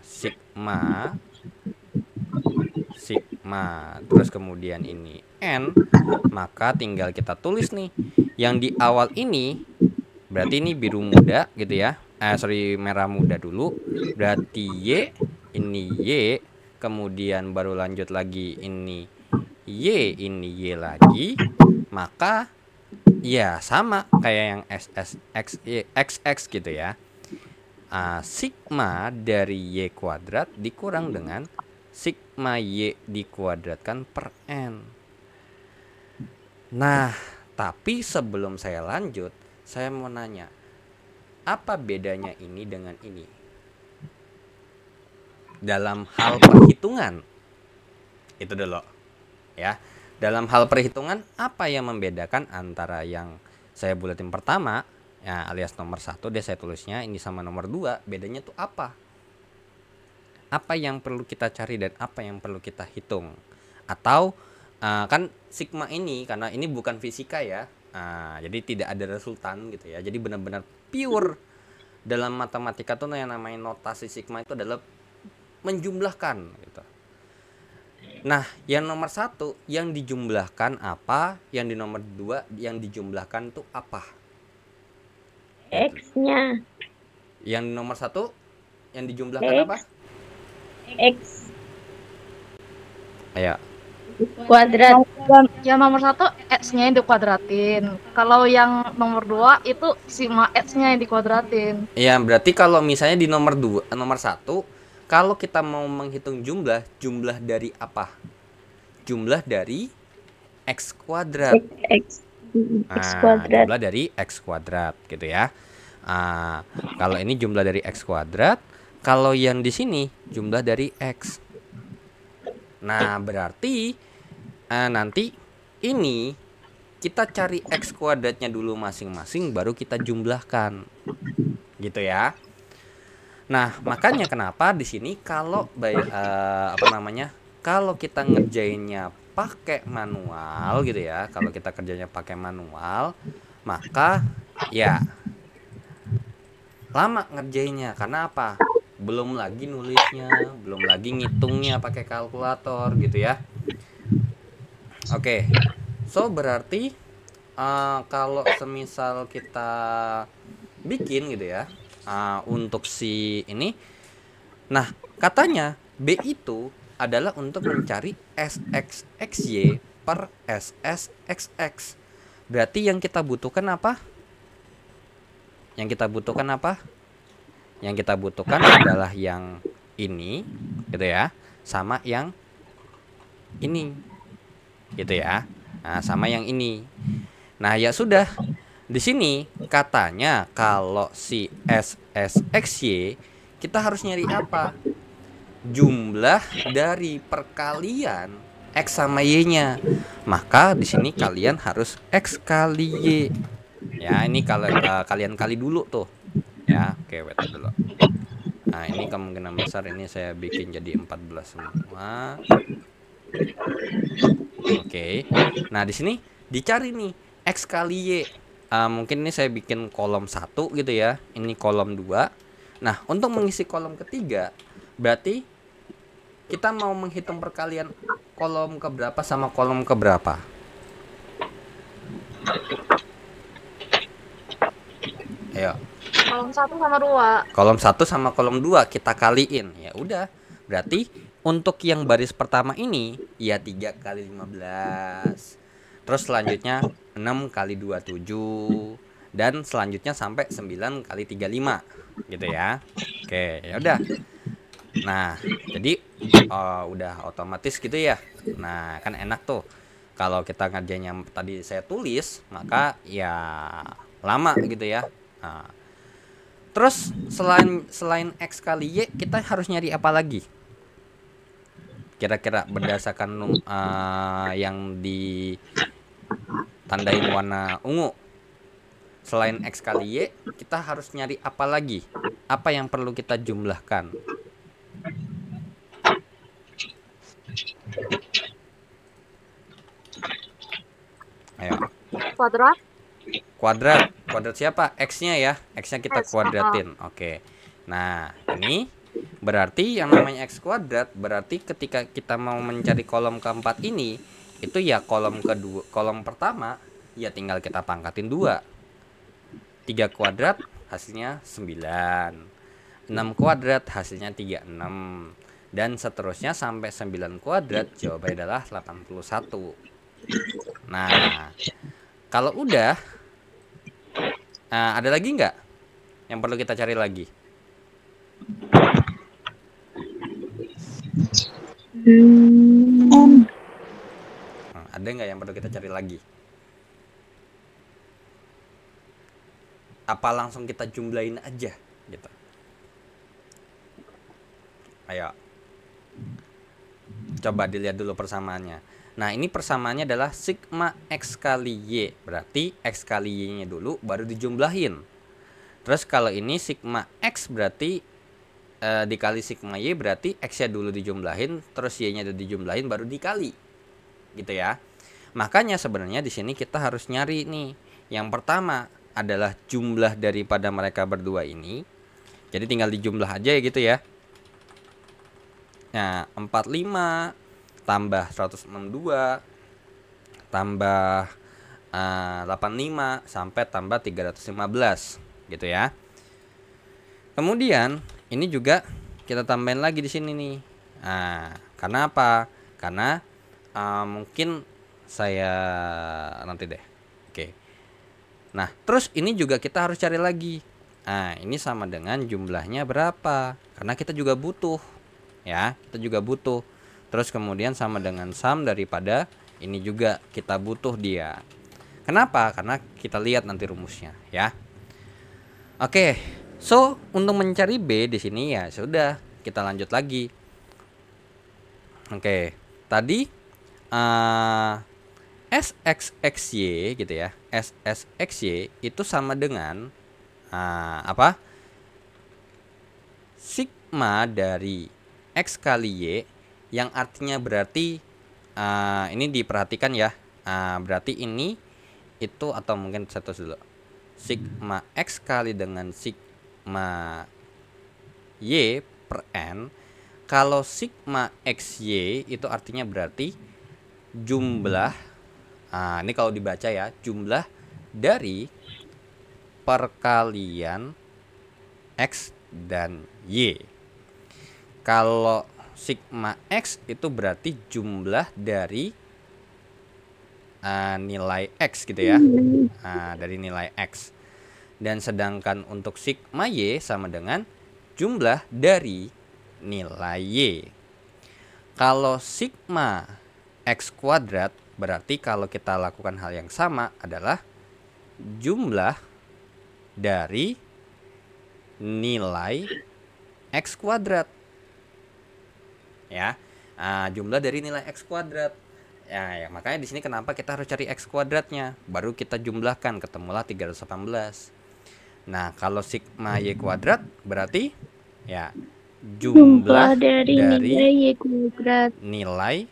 Sigma terus kemudian ini N, maka tinggal kita tulis nih yang di awal ini, berarti ini biru muda gitu ya, merah muda dulu, berarti Y, ini Y, kemudian baru lanjut lagi ini Y, ini Y lagi, maka ya sama kayak yang XX gitu ya. Sigma dari Y kuadrat dikurang dengan sigma Y dikuadratkan per N. Nah, tapi sebelum saya lanjut, saya mau nanya, apa bedanya ini dengan ini? Dalam hal perhitungan, itu dulu ya. Dalam hal perhitungan, apa yang membedakan antara yang saya bulatin pertama, ya, alias nomor 1, deh saya tulisnya, ini sama nomor 2, bedanya tuh apa? Apa yang perlu kita cari dan apa yang perlu kita hitung? Atau kan sigma ini, karena ini bukan fisika ya, jadi tidak ada resultan gitu ya, jadi benar-benar pure dalam matematika tuh yang namanya notasi sigma itu adalah menjumlahkan gitu. Nah, yang nomor 1 yang dijumlahkan apa, yang di nomor 2 yang dijumlahkan tuh apa? X-nya. Yang nomor 1 yang dijumlahkan X. apa? X Ayo. kuadrat. Yang nomor 1 X-nya yang dikuadratin. Kalau yang nomor 2 itu sigma X-nya yang dikuadratin. Ya, berarti kalau misalnya di nomor 1, kalau kita mau menghitung jumlah dari apa? Jumlah dari X kuadrat. X kuadrat. Jumlah dari X kuadrat gitu ya. Kalau ini jumlah dari X kuadrat, kalau yang di sini jumlah dari X. Nah, berarti nanti ini kita cari X kuadratnya dulu masing-masing, baru kita jumlahkan gitu ya. Nah, makanya kenapa di sini kalau kalau kita ngerjainnya pakai manual gitu ya, kalau kita kerjanya pakai manual, maka ya lama ngerjainnya. Karena apa? Belum lagi nulisnya, belum lagi ngitungnya pakai kalkulator gitu ya. Oke. So berarti kalau semisal kita bikin gitu ya, untuk si ini, nah katanya B itu adalah untuk mencari SXXY per SSXX. Berarti yang kita butuhkan apa? Yang kita butuhkan adalah yang ini gitu ya, sama yang ini gitu ya. Nah, sama yang ini. Nah, ya sudah. Di sini katanya kalau si SSXY kita harus nyari apa? Jumlah dari perkalian X sama Y-nya. Maka di sini kalian harus X kali Y. Ya, ini kalau kalian kali dulu tuh. Ya, oke, wait dulu. Nah, ini kemungkinan besar ini saya bikin jadi 14 semua. Oke. Nah, di sini dicari nih X kali Y. Mungkin ini saya bikin kolom 1 gitu ya. Ini kolom 2. Nah, untuk mengisi kolom ketiga, berarti kita mau menghitung perkalian kolom keberapa sama kolom keberapa? Ayo. Kolom 1 sama 2. Kolom 1 sama kolom 2 kita kaliin. Ya udah. Berarti untuk yang baris pertama ini ya 3 kali 15. Terus selanjutnya 6 kali 27 dan selanjutnya sampai 9 kali 35 gitu ya. Oke, ya udah. Nah, jadi udah otomatis gitu ya. Nah, kan enak tuh. Kalau kita ngerjain yang tadi saya tulis, maka ya lama gitu ya. Nah, terus selain X kali Y, kita harus nyari apa lagi? Kira-kira berdasarkan yang ditandain warna ungu. Selain X kali Y, kita harus nyari apa lagi? Apa yang perlu kita jumlahkan? Ayo. Kuadrat. Kuadrat. kuadrat siapa? X-nya ya. X-nya kita X, kuadratin. Oke. Nah, ini berarti yang namanya X kuadrat berarti ketika kita mau mencari kolom keempat ini, itu ya kolom kedua, kolom pertama ya tinggal kita pangkatin 2. 3 kuadrat hasilnya 9. 6 kuadrat hasilnya 36. Dan seterusnya sampai 9 kuadrat jawabannya adalah 81. Nah, kalau udah ada lagi nggak yang perlu kita cari lagi? Ada nggak yang perlu kita cari lagi? Apa langsung kita jumlahin aja gitu? Ayo, coba dilihat dulu persamaannya. Nah, ini persamaannya adalah sigma X kali Y. Berarti X kali Y-nya dulu baru dijumlahin. Terus kalau ini sigma X berarti dikali sigma Y berarti X-nya dulu dijumlahin, terus Y-nya dulu dijumlahin baru dikali. Gitu ya. Makanya sebenarnya di sini kita harus nyari nih. Yang pertama adalah jumlah daripada mereka berdua ini. Jadi tinggal dijumlah aja ya gitu ya. Nah, 45 tambah 162 tambah 85 sampai tambah 315 gitu ya. Kemudian ini juga kita tambahin lagi di sini nih. Nah, karena apa? Karena mungkin saya nanti deh. Oke. Nah, terus ini juga kita harus cari lagi. Nah, ini sama dengan jumlahnya berapa? Karena kita juga butuh. Ya, kita juga butuh. Terus kemudian sama dengan sum daripada ini juga kita butuh dia. Kenapa? Karena kita lihat nanti rumusnya ya. Oke. So, untuk mencari B di sini ya sudah, kita lanjut lagi. Oke. Tadi SXXY gitu ya. SSXY itu sama dengan apa? Sigma dari X kali Y, yang artinya berarti ini diperhatikan ya. Berarti ini itu, atau mungkin saya tulis dulu, sigma X kali dengan sigma Y per N. Kalau sigma XY itu artinya berarti jumlah, ini kalau dibaca ya, jumlah dari perkalian X dan Y. Kalau sigma X itu berarti jumlah dari nilai X gitu ya. Dari nilai X. Dan sedangkan untuk sigma Y sama dengan jumlah dari nilai Y. Kalau sigma X kuadrat berarti kalau kita lakukan hal yang sama adalah jumlah dari nilai X kuadrat. Ya, jumlah dari nilai X kuadrat. Ya, makanya di sini kenapa kita harus cari X kuadratnya, baru kita jumlahkan, ketemulah 318. Nah, kalau sigma Y kuadrat berarti ya jumlah dari nilai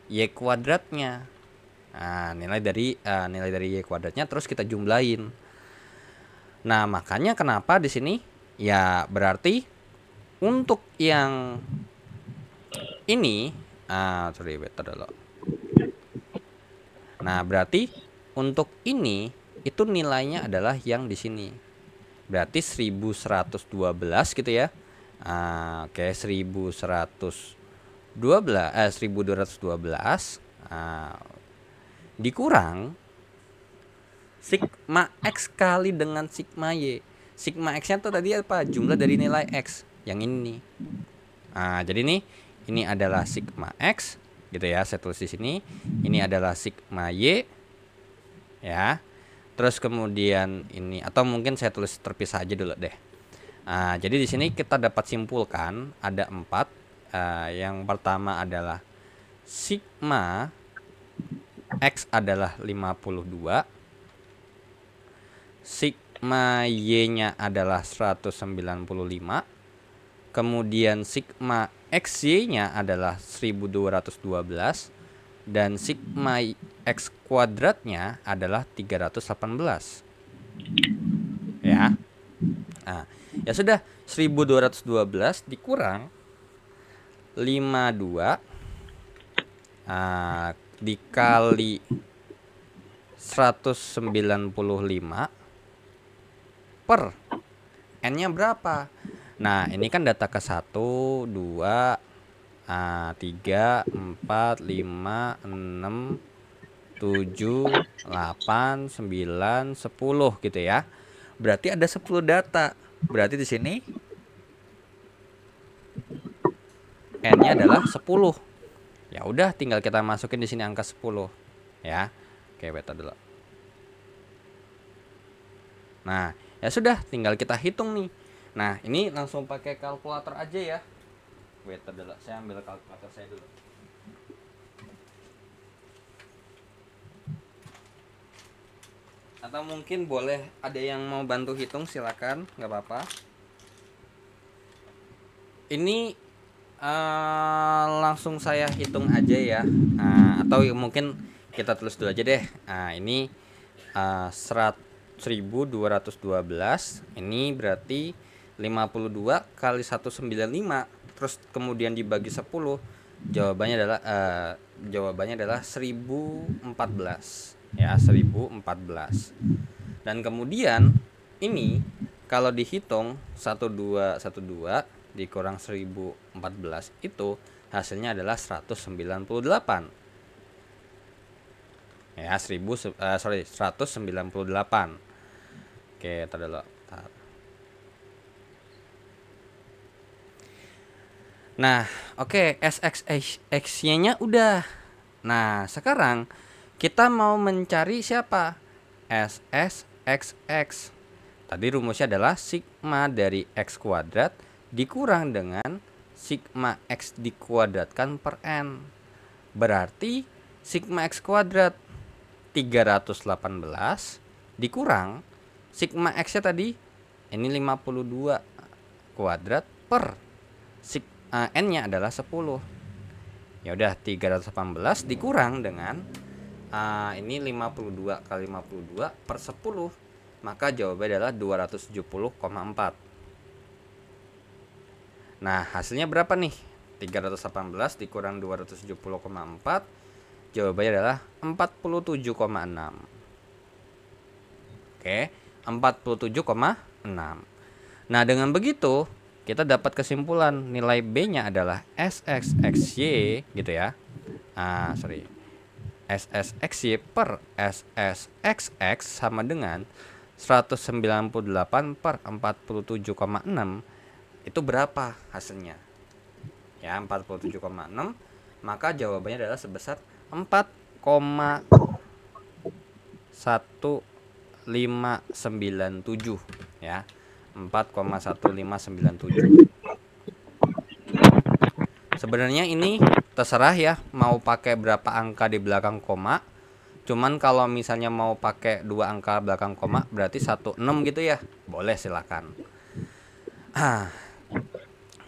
Y kuadratnya. Nah, nilai dari Y kuadratnya terus kita jumlahin. Nah, makanya kenapa di sini ya berarti untuk yang ini sorry better dulu. Nah, berarti untuk ini itu nilainya adalah yang di sini. Berarti 1112 gitu ya. Oke, 1212 dikurang sigma X kali dengan sigma Y. Sigma X-nya tuh tadi apa? Jumlah dari nilai X yang ini. Jadi ini adalah sigma X gitu ya, saya tulis di sini. Ini adalah sigma Y ya. Terus kemudian ini, atau mungkin saya tulis terpisah aja dulu deh. Jadi di sini kita dapat simpulkan ada 4. Yang pertama adalah sigma X adalah 52. Sigma Y-nya adalah 195. Kemudian sigma XY-nya adalah 1212 dan sigma X kuadratnya adalah 318. Ya. Nah, ya sudah, 1212 dikurang 52 dikali 195 per N-nya berapa? Nah, ini kan data ke 1, 2, 3, 4, 5, 6, 7, 8, 9, 10 gitu ya. Berarti ada 10 data. Berarti di sini N-nya adalah 10. Ya udah, tinggal kita masukin di sini angka 10 ya. Oke, beta dulu. Nah, ya sudah, tinggal kita hitung nih. Nah, ini langsung pakai kalkulator aja ya. Beta dulu, saya ambil kalkulator saya dulu. Atau mungkin boleh ada yang mau bantu hitung, silakan, nggak apa-apa. Ini langsung saya hitung aja ya. Atau mungkin kita tulis dulu aja deh. Ini 1212 ini berarti 52 kali 195 terus kemudian dibagi 10. Jawabannya adalah 1014 ya, 1014. Dan kemudian ini kalau dihitung 1212 dikurang 1014 itu hasilnya adalah 198 ya, 198. Oke, tar dulu. Nah, oke, SXX-nya udah. Nah, sekarang kita mau mencari siapa? SSXX. Tadi rumusnya adalah sigma dari X kuadrat dikurang dengan sigma X dikuadratkan per N. Berarti sigma X kuadrat 318 dikurang sigma X-nya tadi ini 52 kuadrat per N-nya adalah 10. Ya udah, 318 dikurang dengan ini 52 kali 52 per 10, maka jawabannya adalah 270,4. Nah, hasilnya berapa nih? 318 dikurang 270,4, jawabannya adalah 47,6. Oke, 47,6. Nah, dengan begitu kita dapat kesimpulan nilai B-nya adalah SXXY gitu ya. SSXY per SSXX sama dengan 198 per 47,6. Itu berapa hasilnya? Ya, 47,6. Maka jawabannya adalah sebesar 4,1597 ya. 4,1597. Sebenarnya ini terserah ya mau pakai berapa angka di belakang koma. Cuman kalau misalnya mau pakai 2 angka belakang koma berarti 16 gitu ya. Boleh, silakan.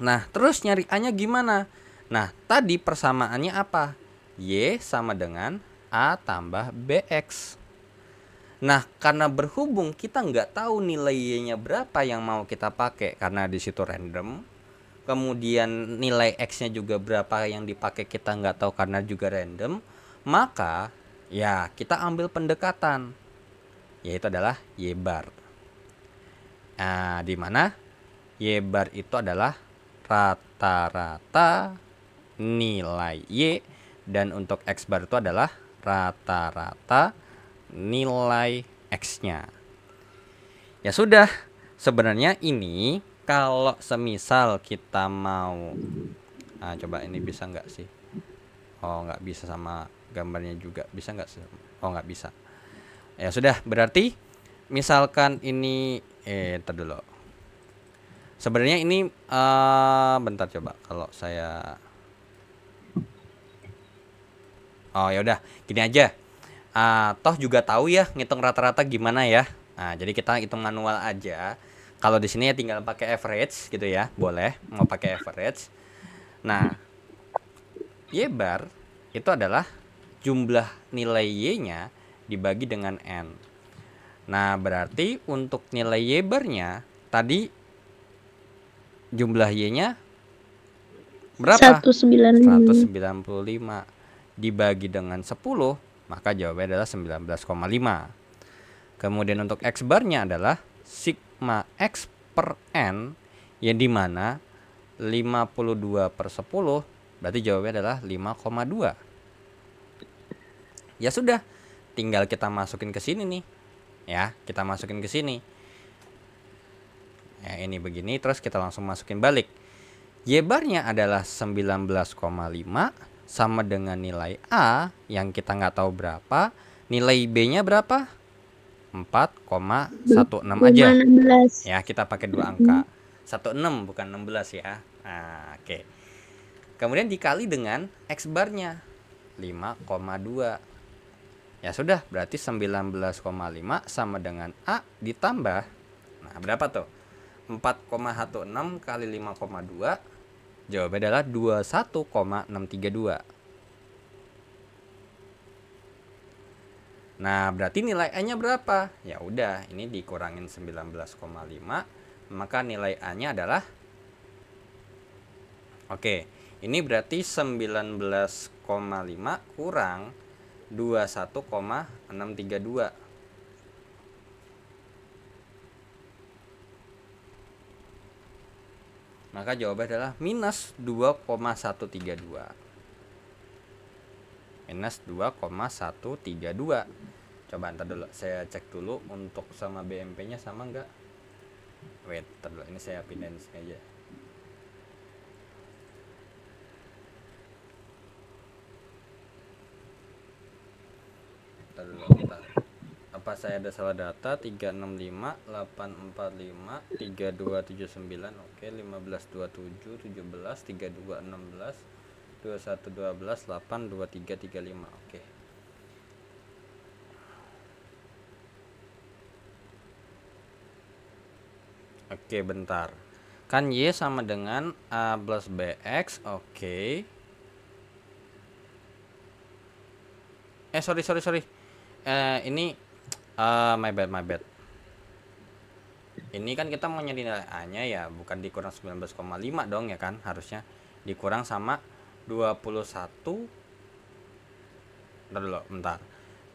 Nah, terus nyari A-nya gimana? Nah, tadi persamaannya apa? Y sama dengan A tambah BX. Nah, karena berhubung kita nggak tahu nilai Y-nya berapa yang mau kita pakai karena di situ random, kemudian nilai X-nya juga berapa yang dipakai kita nggak tahu karena juga random, maka ya kita ambil pendekatan, yaitu adalah Y bar. Nah, di mana Y bar itu adalah rata-rata nilai Y, dan untuk X bar itu adalah rata-rata nilai X-nya. Ya sudah, sebenarnya ini kalau semisal kita mau coba ini bisa nggak sih? Oh, nggak bisa sama gambarnya juga. Bisa nggak sih? Oh, nggak bisa. Ya sudah, berarti misalkan ini ntar dulu. Sebenarnya ini bentar, coba kalau saya ya udah, gini aja. Toh juga tahu ya ngitung rata-rata gimana ya. Nah, jadi kita hitung manual aja. Kalau di sini ya tinggal pakai average gitu ya. Boleh mau pakai average. Nah, Y bar itu adalah jumlah nilai Y-nya dibagi dengan N. Nah, berarti untuk nilai Y barnya tadi jumlah Y-nya berapa? 195. 195 dibagi dengan 10, maka jawabannya adalah 19,5. Kemudian untuk X barnya adalah sigma X per N, yang dimana 52/10, berarti jawabannya adalah 5,2. Ya sudah, tinggal kita masukin ke sini nih. Ya, kita masukin ke sini. Ya, ini begini, terus kita langsung masukin balik. Y barnya adalah 19,5 sama dengan nilai A yang kita nggak tahu berapa. Nilai B-nya berapa? 4,16 aja. 16. Ya, kita pakai dua angka. 16 bukan 16 ya. Nah, oke. Kemudian dikali dengan X barnya 5,2. Ya sudah, berarti 19,5 sama dengan A ditambah. Nah, berapa tuh? 4,16 kali 5,2. Jawabannya adalah 21,632. Nah, berarti nilai A-nya berapa? Ya udah, ini dikurangin 19,5, maka nilai A-nya adalah, oke, ini berarti 19,5 kurang 21,632. Maka jawabannya adalah minus 2,132. Minus 2,132. Coba ntar dulu, saya cek dulu untuk sama BMP-nya sama enggak. Wait, ntar dulu, ini saya pindahin sini aja. Ntar dulu, bentar. Apa saya ada salah data? 365, 845, 3279, oke, 1527, 17, 32 16, 21 12, 8 23 35, oke. Oke, bentar. Kan Y sama dengan A plus BX, oke. Sorry. Ini my bad. Ini kan kita mau nyari nilai A-nya ya, bukan dikurang 19,5 dong ya kan, harusnya dikurang sama 21. Bentar.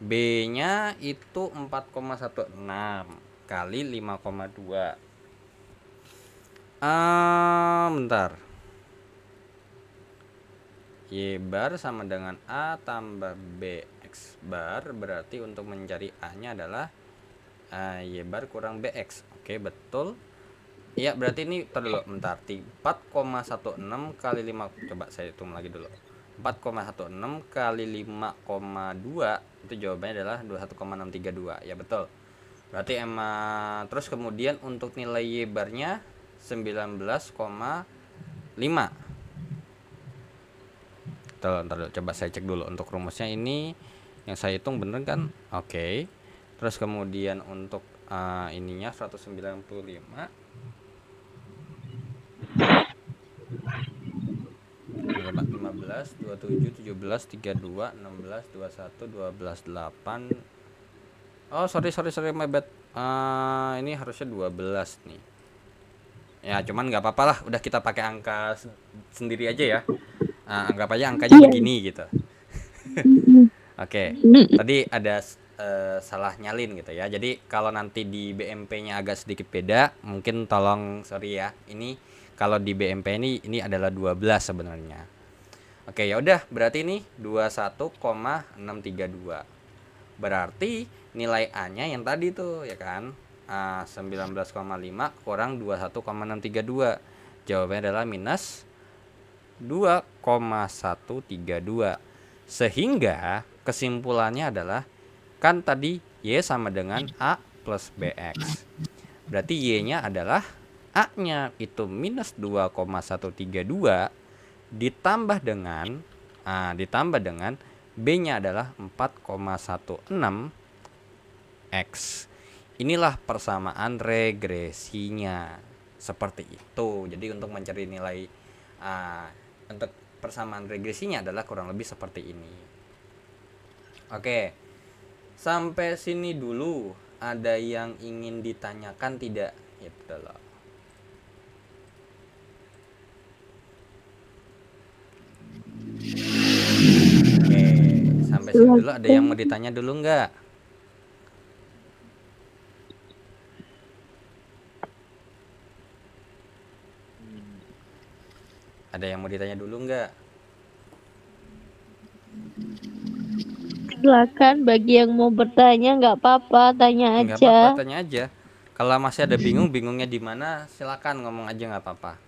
B-nya itu 4,16 kali 5,2. Bentar. Y bar sama dengan A tambah BX bar, berarti untuk mencari A-nya adalah Y bar kurang BX. Oke, betul. Iya, berarti ini bentar. 4,16 kali 5, coba saya hitung lagi dulu. 4,16 kali 5,2 itu jawabannya adalah 21,632. Ya betul. Berarti emang, terus kemudian untuk nilai Y barnya 19,5. Ntar dulu, coba saya cek dulu untuk rumusnya. Ini yang saya hitung bener kan? Oke. Terus kemudian untuk ininya 195, 15, 27, 17, 32, 16, 21, 12, 8. Oh, sorry, my bad. Ini harusnya 12 nih. Ya, cuman nggak apa-apa lah, udah kita pakai angka sendiri aja ya. Anggap aja angkanya begini gitu. Oke, tadi ada salah nyalin gitu ya. Jadi kalau nanti di BMP-nya agak sedikit beda, mungkin tolong sorry ya. Ini kalau di BMP ini adalah 12 sebenarnya. Oke, ya udah, berarti ini 21,632. Berarti nilai A-nya yang tadi tuh ya kan, 19,5 kurang 21,632. Jawabannya adalah minus 2,132. Sehingga kesimpulannya adalah, kan tadi Y sama dengan A plus BX. Berarti Y-nya adalah, A-nya itu minus 2,132 ditambah dengan B-nya adalah 4,16 X. Inilah persamaan regresinya. Seperti itu. Jadi untuk mencari nilai untuk persamaan regresinya adalah kurang lebih seperti ini. Oke. Sampai sini dulu ada yang ingin ditanyakan tidak? Gitu loh. Oke, sampai sini dulu. Ada yang mau ditanya dulu nggak? Ada yang mau ditanya dulu nggak? Silakan bagi yang mau bertanya nggak apa-apa, tanya Nggak apa-apa, aja. tanya aja. Kalau masih ada bingungnya di mana, silakan ngomong aja nggak apa-apa.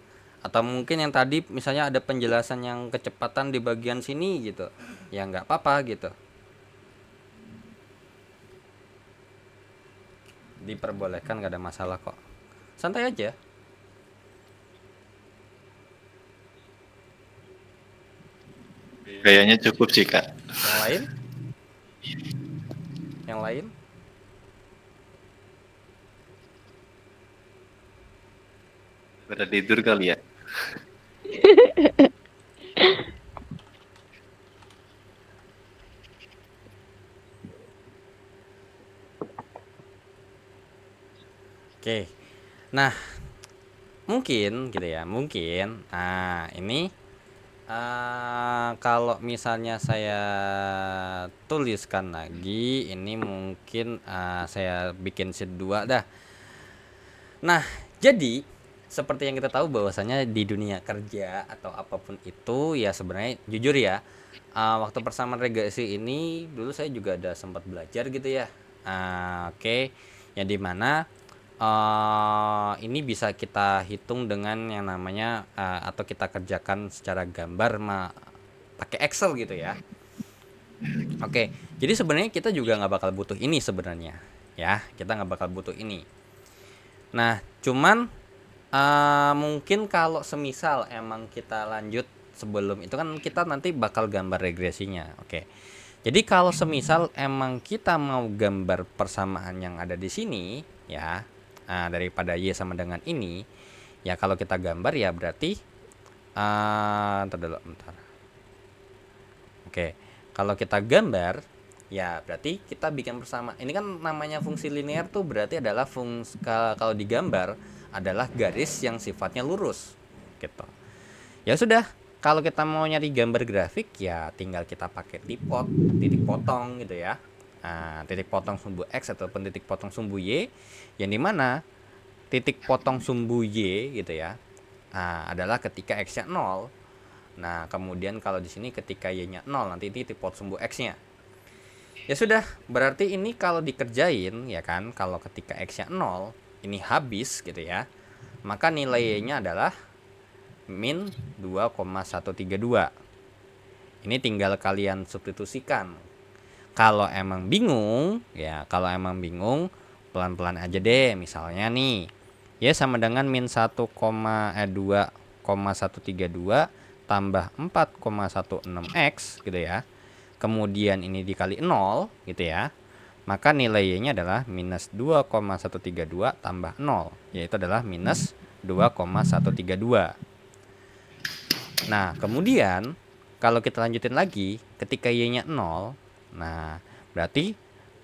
Atau mungkin yang tadi misalnya ada penjelasan yang kecepatan di bagian sini gitu, ya nggak apa-apa gitu. Diperbolehkan, nggak ada masalah kok. Santai aja. Kayaknya cukup sih Kak. Yang lain? Yang lain? Pada tidur kali ya. Oke. Nah, mungkin gitu ya, mungkin. Nah, ini kalau misalnya saya tuliskan lagi, ini mungkin saya bikin sheet 2 dah. Nah, jadi seperti yang kita tahu bahwasanya di dunia kerja atau apapun itu ya sebenarnya jujur ya, waktu persamaan regresi ini dulu saya juga ada sempat belajar gitu ya. Oke, yang dimana ini bisa kita hitung dengan yang namanya atau kita kerjakan secara gambar pakai Excel gitu ya. Oke, jadi sebenarnya kita juga nggak bakal butuh ini sebenarnya, ya kita nggak bakal butuh ini. Nah, cuman mungkin kalau semisal emang kita lanjut sebelum itu kan kita nanti bakal gambar regresinya. Oke, jadi kalau semisal emang kita mau gambar persamaan yang ada di sini, ya. Daripada Y sama dengan ini, ya kalau kita gambar ya berarti bentar. Oke, kalau kita gambar ya berarti kita bikin bersama. Ini kan namanya fungsi linear tuh berarti adalah fungsi kalau digambar adalah garis yang sifatnya lurus gitu. Ya sudah, kalau kita mau nyari gambar grafik ya tinggal kita pakai titik potong gitu ya. Titik potong sumbu X ataupun titik potong sumbu Y, yang dimana titik potong sumbu Y gitu ya adalah ketika X-nya 0. Nah kemudian kalau di sini ketika Y-nya 0, nanti titik potong sumbu X-nya. Ya sudah, berarti ini kalau dikerjain ya kan, kalau ketika X-nya 0 ini habis gitu ya, maka nilai Y-nya adalah min 2,132. Ini tinggal kalian substitusikan. Kalau emang bingung, pelan-pelan aja deh. Misalnya nih, Y sama dengan min 2,132 tambah 4,16X gitu ya. Kemudian ini dikali 0 gitu ya. Maka nilai Y-nya adalah minus 2,132 tambah 0, yaitu adalah minus 2,132. Nah, kemudian kalau kita lanjutin lagi, ketika Y-nya 0, nah, berarti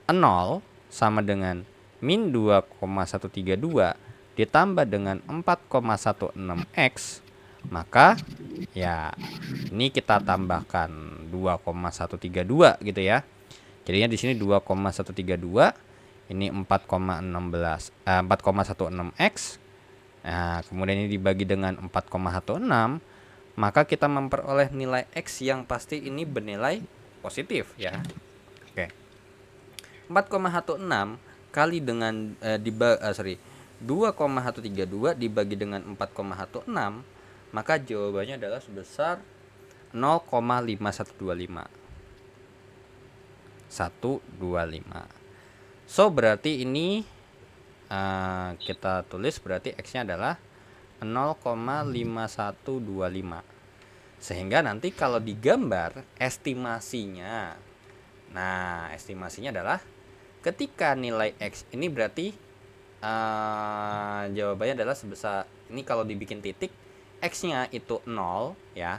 0 sama dengan min 2,132 ditambah dengan 4,16X, maka ya ini kita tambahkan 2,132 gitu ya. Jadinya di sini 2,132, ini 4,16X. Nah, kemudian ini dibagi dengan 4,16, maka kita memperoleh nilai X yang pasti ini bernilai positif ya. Oke. 4,16 kali dengan 2,132 dibagi dengan 4,16, maka jawabannya adalah sebesar 0,5125. So berarti ini kita tulis berarti X-nya adalah 0,5125. Sehingga nanti kalau digambar estimasinya, nah estimasinya adalah ketika nilai X ini berarti jawabannya adalah sebesar, ini kalau dibikin titik X-nya itu 0 ya.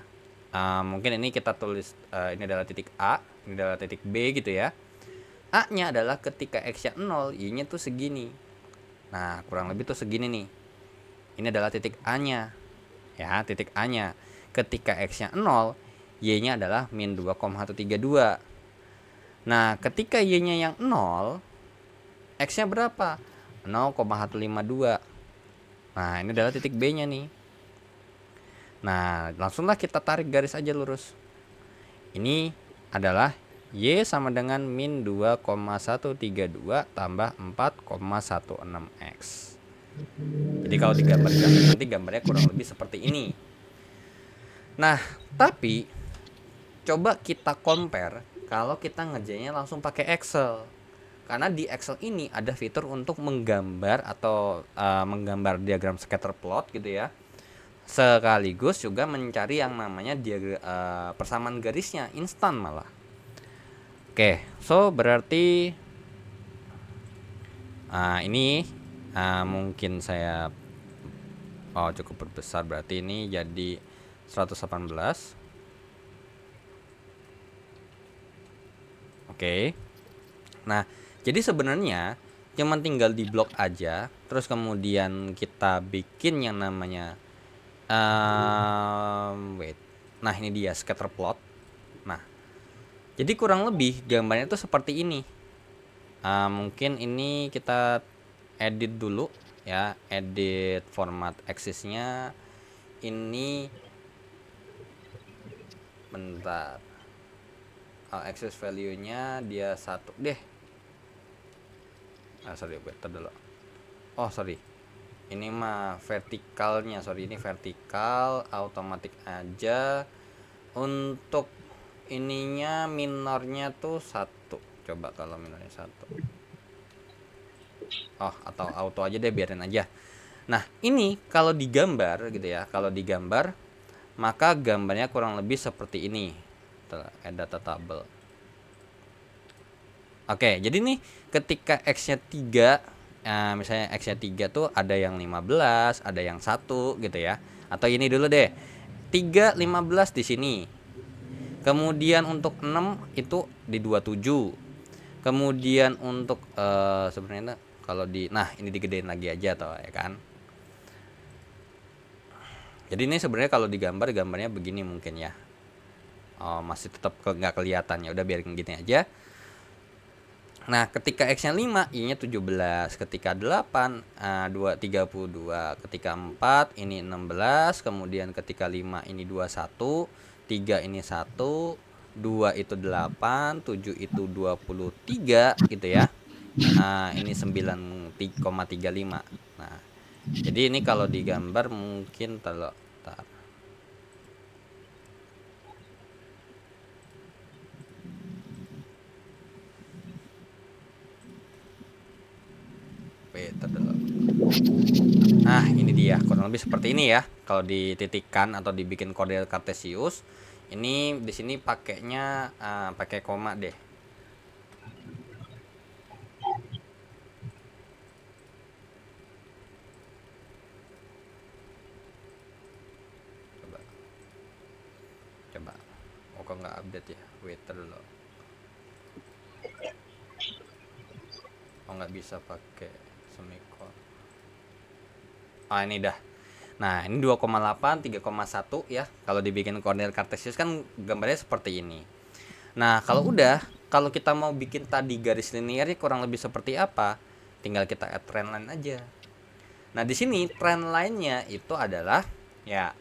Mungkin ini kita tulis ini adalah titik A, ini adalah titik B gitu ya. A-nya adalah ketika X-nya 0, Y-nya tuh segini. Nah, kurang lebih tuh segini nih. Ini adalah titik A-nya. Ya, titik A-nya. Ketika X-nya 0, Y-nya adalah min 2,132. Nah, ketika Y-nya yang 0, X-nya berapa? 0,152. Nah, ini adalah titik B-nya nih. Nah, langsunglah kita tarik garis aja lurus. Ini adalah Y sama dengan min 2,132 tambah 4,16X. Jadi kalau digambar nanti gambarnya kurang lebih seperti ini. Nah, tapi coba kita compare kalau kita ngerjainnya langsung pakai Excel. Karena di Excel ini ada fitur untuk menggambar atau menggambar diagram scatter plot gitu ya. Sekaligus juga mencari yang namanya persamaan garisnya instan malah. Oke, so berarti ini mungkin saya cukup berbesar, berarti ini jadi 118. Oke. Nah, jadi sebenarnya cuman tinggal di blok aja, terus kemudian kita bikin yang namanya Nah, ini dia scatter plot. Nah, jadi kurang lebih gambarnya tuh seperti ini. Mungkin ini kita edit dulu ya, edit format axisnya. Ini bentar. Axis value-nya dia 1 deh. Sorry, better dulu. Sorry. Ini mah vertikalnya, sorry, ini vertikal automatic aja. Untuk ininya minornya tuh 1. Coba kalau minornya 1. Atau auto aja deh, biarin aja. Nah, ini kalau digambar gitu ya, kalau digambar maka gambarnya kurang lebih seperti ini. Add data table. Oke, jadi nih ketika X-nya 3, misalnya X-nya 3 tuh ada yang 15, ada yang 1 gitu ya. Atau ini dulu deh. 3, 15 di sini. Kemudian untuk 6 itu di 27. Kemudian untuk sebenarnya kalau ini digedein lagi aja toh ya kan. Jadi ini sebenarnya kalau digambar gambarnya begini mungkin ya. Masih tetap nggak kelihatan, ya udah biarin gini aja. Nah, ketika X-nya 5, Y-nya 17, ketika 8 32, ketika 4 ini 16, kemudian ketika 5 ini 21, 3 ini 1, 2 itu 8, 7 itu 23 gitu ya. Ini 9,35. Nah, jadi ini kalau digambar mungkin Nah, ini dia kurang lebih seperti ini ya. Kalau dititikkan atau dibikin koordinat kartesius, ini di sini pakainya pakai koma deh. Coba. Kok nggak update ya? Wait dulu. Nggak bisa pakai semikon. Ini dah. Nah, ini 2,8, 3,1 ya. Kalau dibikin koordinat kartesius kan gambarnya seperti ini. Nah, kalau kita mau bikin tadi garis linearnya kurang lebih seperti apa? Tinggal kita add trend line aja. Nah, di sini trend line-nya itu adalah ya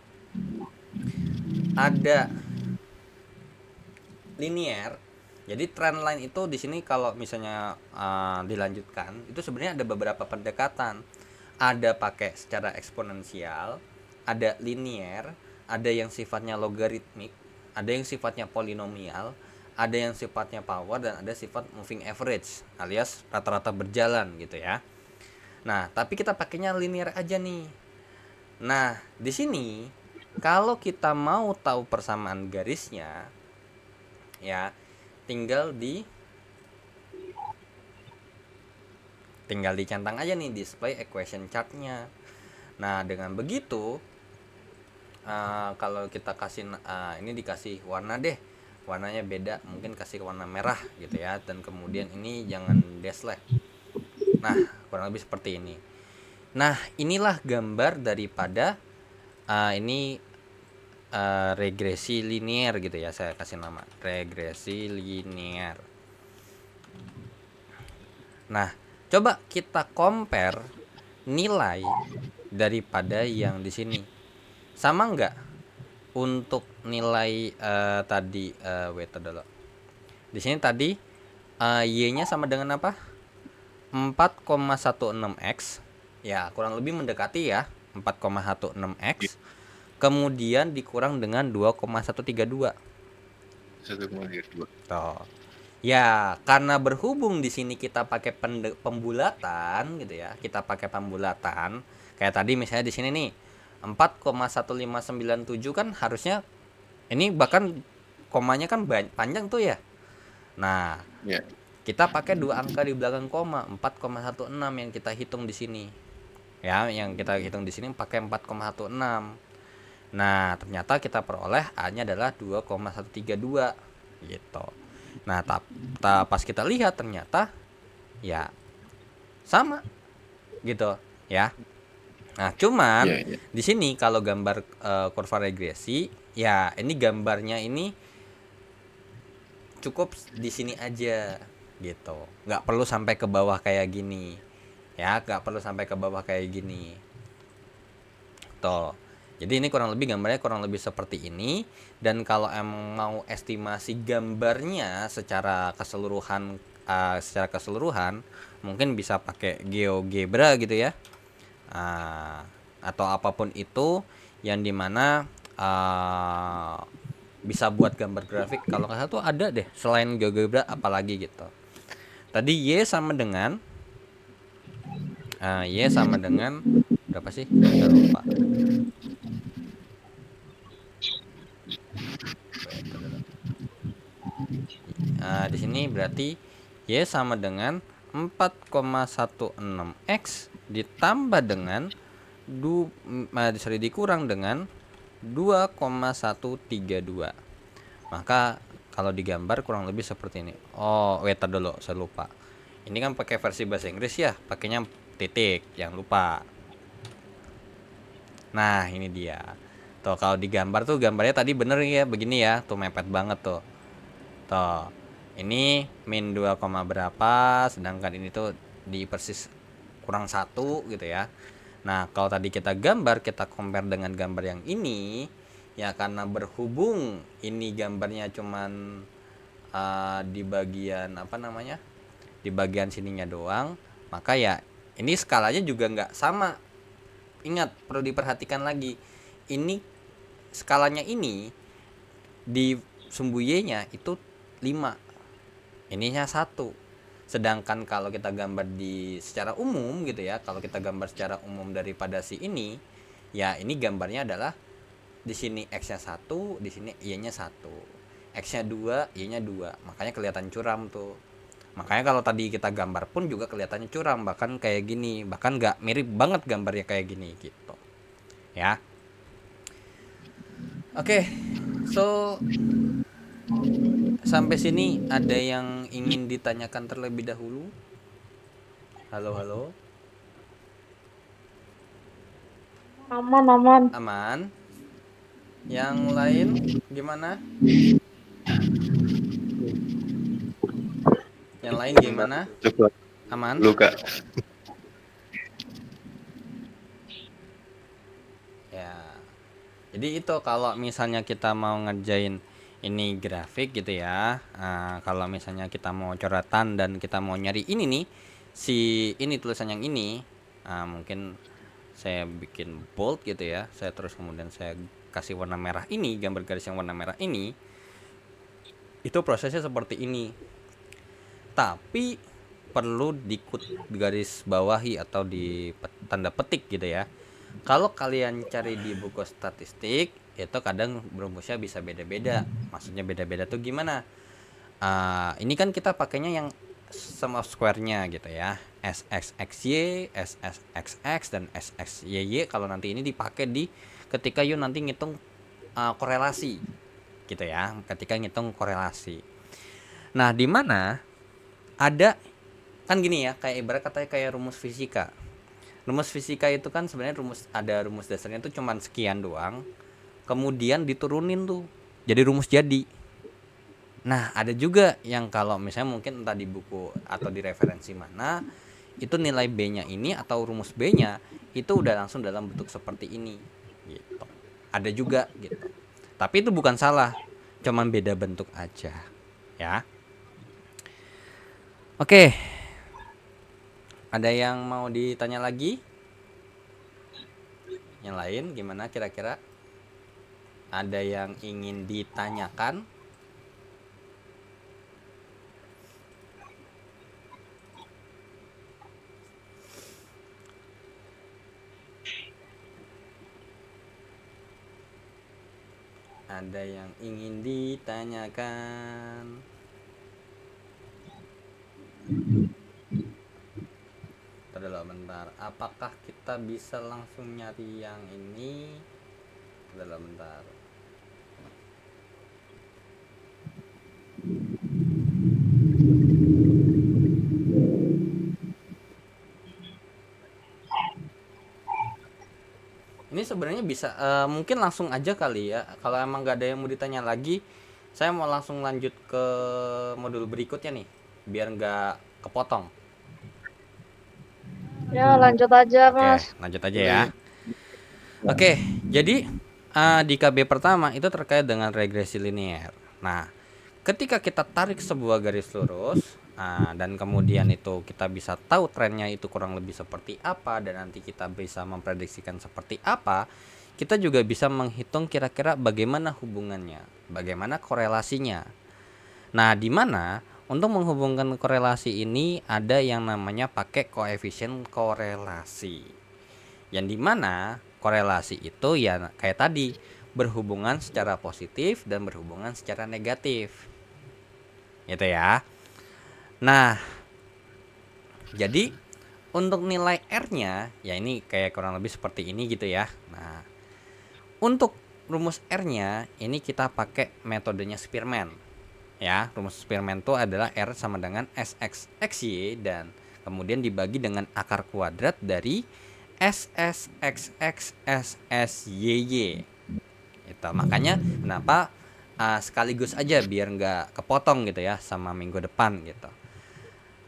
ada linear. Jadi trend line itu di sini kalau misalnya dilanjutkan, itu sebenarnya ada beberapa pendekatan. Ada pakai secara eksponensial, ada linear, ada yang sifatnya logaritmik, ada yang sifatnya polinomial, ada yang sifatnya power, dan ada sifat moving average alias rata-rata berjalan gitu ya. Nah, tapi kita pakainya linear aja nih. Nah, di sini kalau kita mau tahu persamaan garisnya ya, tinggal dicentang aja nih display equation chartnya. Nah, dengan begitu kalau kita kasih ini dikasih warna deh, warnanya beda, mungkin kasih warna merah gitu ya, dan kemudian ini jangan deslet. Nah, kurang lebih seperti ini. Nah, inilah gambar daripada ini regresi linear gitu ya, saya kasih nama regresi linear. Nah, coba kita compare nilai daripada yang di sini. Sama nggak untuk nilai tadi wait dulu. Di sini tadi y-nya sama dengan apa? 4,16x. Ya, kurang lebih mendekati ya, 4,16x. Kemudian dikurang dengan 2,132. 1,2. Tuh. Ya, karena berhubung di sini kita pakai pembulatan gitu ya. Kita pakai pembulatan. Kayak tadi misalnya di sini nih 4,1597 kan harusnya ini bahkan komanya kan panjang tuh ya. Nah, Ya. kita pakai dua angka di belakang koma, 4,16 yang kita hitung di sini. Ya, yang kita hitung di sini pakai 4,16. Nah, ternyata kita peroleh A-nya adalah 2,132 gitu. Nah, pas kita lihat ternyata ya sama gitu ya. Nah, cuman di sini kalau gambar kurva regresi, ya ini gambarnya ini cukup di sini aja gitu. Nggak perlu sampai ke bawah kayak gini. Ya, nggak perlu sampai ke bawah kayak gini. Tuh. Jadi ini kurang lebih gambarnya kurang lebih seperti ini. Dan kalau emang mau estimasi gambarnya secara keseluruhan, mungkin bisa pakai GeoGebra gitu ya, atau apapun itu yang dimana bisa buat gambar grafik. Kalau nggak salah tuh ada deh selain GeoGebra apalagi gitu. Tadi Y sama dengan berapa sih? Udah lupa. Di sini berarti Y sama dengan 4,16x ditambah dengan dikurang dengan 2,132. Maka kalau digambar kurang lebih seperti ini. Oh, wait dulu, saya lupa. Ini kan pakai versi bahasa Inggris ya, pakainya titik, jangan lupa. Nah, ini dia. Tuh, kalau digambar tuh gambarnya tadi bener ya, begini ya, tuh mepet banget tuh. Tuh. Ini min 2, berapa, sedangkan ini tuh di persis kurang 1 gitu ya. Nah, kalau tadi kita gambar, kita compare dengan gambar yang ini, ya karena berhubung ini gambarnya cuman di bagian di bagian sininya doang, maka ya ini skalanya juga nggak sama. Ingat, perlu diperhatikan lagi, ini skalanya ini di sumbu Y-nya itu 5, ininya 1. Sedangkan kalau kita gambar secara umum gitu ya, kalau kita gambar secara umum daripada si ini, ya ini gambarnya adalah di sini X-nya 1, di sini Y-nya 1. X-nya 2, Y-nya 2. Makanya kelihatan curam tuh. Makanya kalau tadi kita gambar pun juga kelihatannya curam, bahkan kayak gini, bahkan nggak mirip banget gambarnya kayak gini gitu. Ya. Oke. So sampai sini ada yang ingin ditanyakan terlebih dahulu? Halo. Aman. Yang lain gimana? Yang lain gimana? Coba Aman? Luka. Ya. Jadi itu kalau misalnya kita mau ngerjain ini grafik gitu ya. Kalau misalnya kita mau coretan dan kita mau nyari ini nih, ini tulisan yang ini, mungkin saya bikin bold gitu ya. Saya terus kemudian saya kasih warna merah ini, gambar garis yang warna merah ini. Itu prosesnya seperti ini. Tapi perlu garis bawahi atau di tanda petik gitu ya. Kalau kalian cari di buku statistik, itu kadang rumusnya bisa beda-beda. Maksudnya beda-beda tuh gimana? Ini kan kita pakainya yang sum of square-nya gitu ya. SXXY, SSXX, dan SXYY. Kalau nanti ini dipakai ketika nanti ngitung korelasi gitu ya, ketika ngitung korelasi. Nah, di mana ada kan gini ya, kayak ibarat katanya kayak rumus fisika. Rumus fisika itu kan sebenarnya ada rumus dasarnya itu cuman sekian doang. Kemudian diturunin tuh jadi rumus jadi. Nah, ada juga yang kalau misalnya mungkin entah di buku atau di referensi mana, itu nilai B-nya ini atau rumus B-nya itu udah langsung dalam bentuk seperti ini gitu. Ada juga gitu. Tapi itu bukan salah, cuman beda bentuk aja ya. Oke. Ada yang mau ditanya lagi? Yang lain gimana kira-kira? Ada yang ingin ditanyakan? Ada yang ingin ditanyakan? Adalah bentar. Apakah kita bisa langsung nyari yang ini? Adalah bentar. Ini sebenarnya bisa mungkin langsung aja kali ya. Kalau emang gak ada yang mau ditanya lagi, saya mau langsung lanjut ke modul berikutnya nih, biar nggak kepotong. Ya, lanjut aja, Oke, Mas. lanjut aja ya. Oke, jadi di KB pertama itu terkait dengan regresi linear. Nah, ketika kita tarik sebuah garis lurus dan kemudian itu kita bisa tahu trennya itu kurang lebih seperti apa, dan nanti kita bisa memprediksikan seperti apa, kita juga bisa menghitung kira-kira bagaimana hubungannya, bagaimana korelasinya. Nah, di mana untuk menghubungkan korelasi ini ada yang namanya pakai koefisien korelasi. Yang di mana korelasi itu ya kayak tadi, berhubungan secara positif dan berhubungan secara negatif. Gitu ya. Nah, jadi untuk nilai R-nya ya ini kayak kurang lebih seperti ini gitu ya. Nah, untuk rumus R-nya ini kita pakai metodenya Spearman. Ya, rumus Spearman itu adalah R sama dengan SX XY dan kemudian dibagi dengan akar kuadrat dari SSXX SSYY. Itu makanya kenapa sekaligus aja biar nggak kepotong gitu ya sama minggu depan gitu.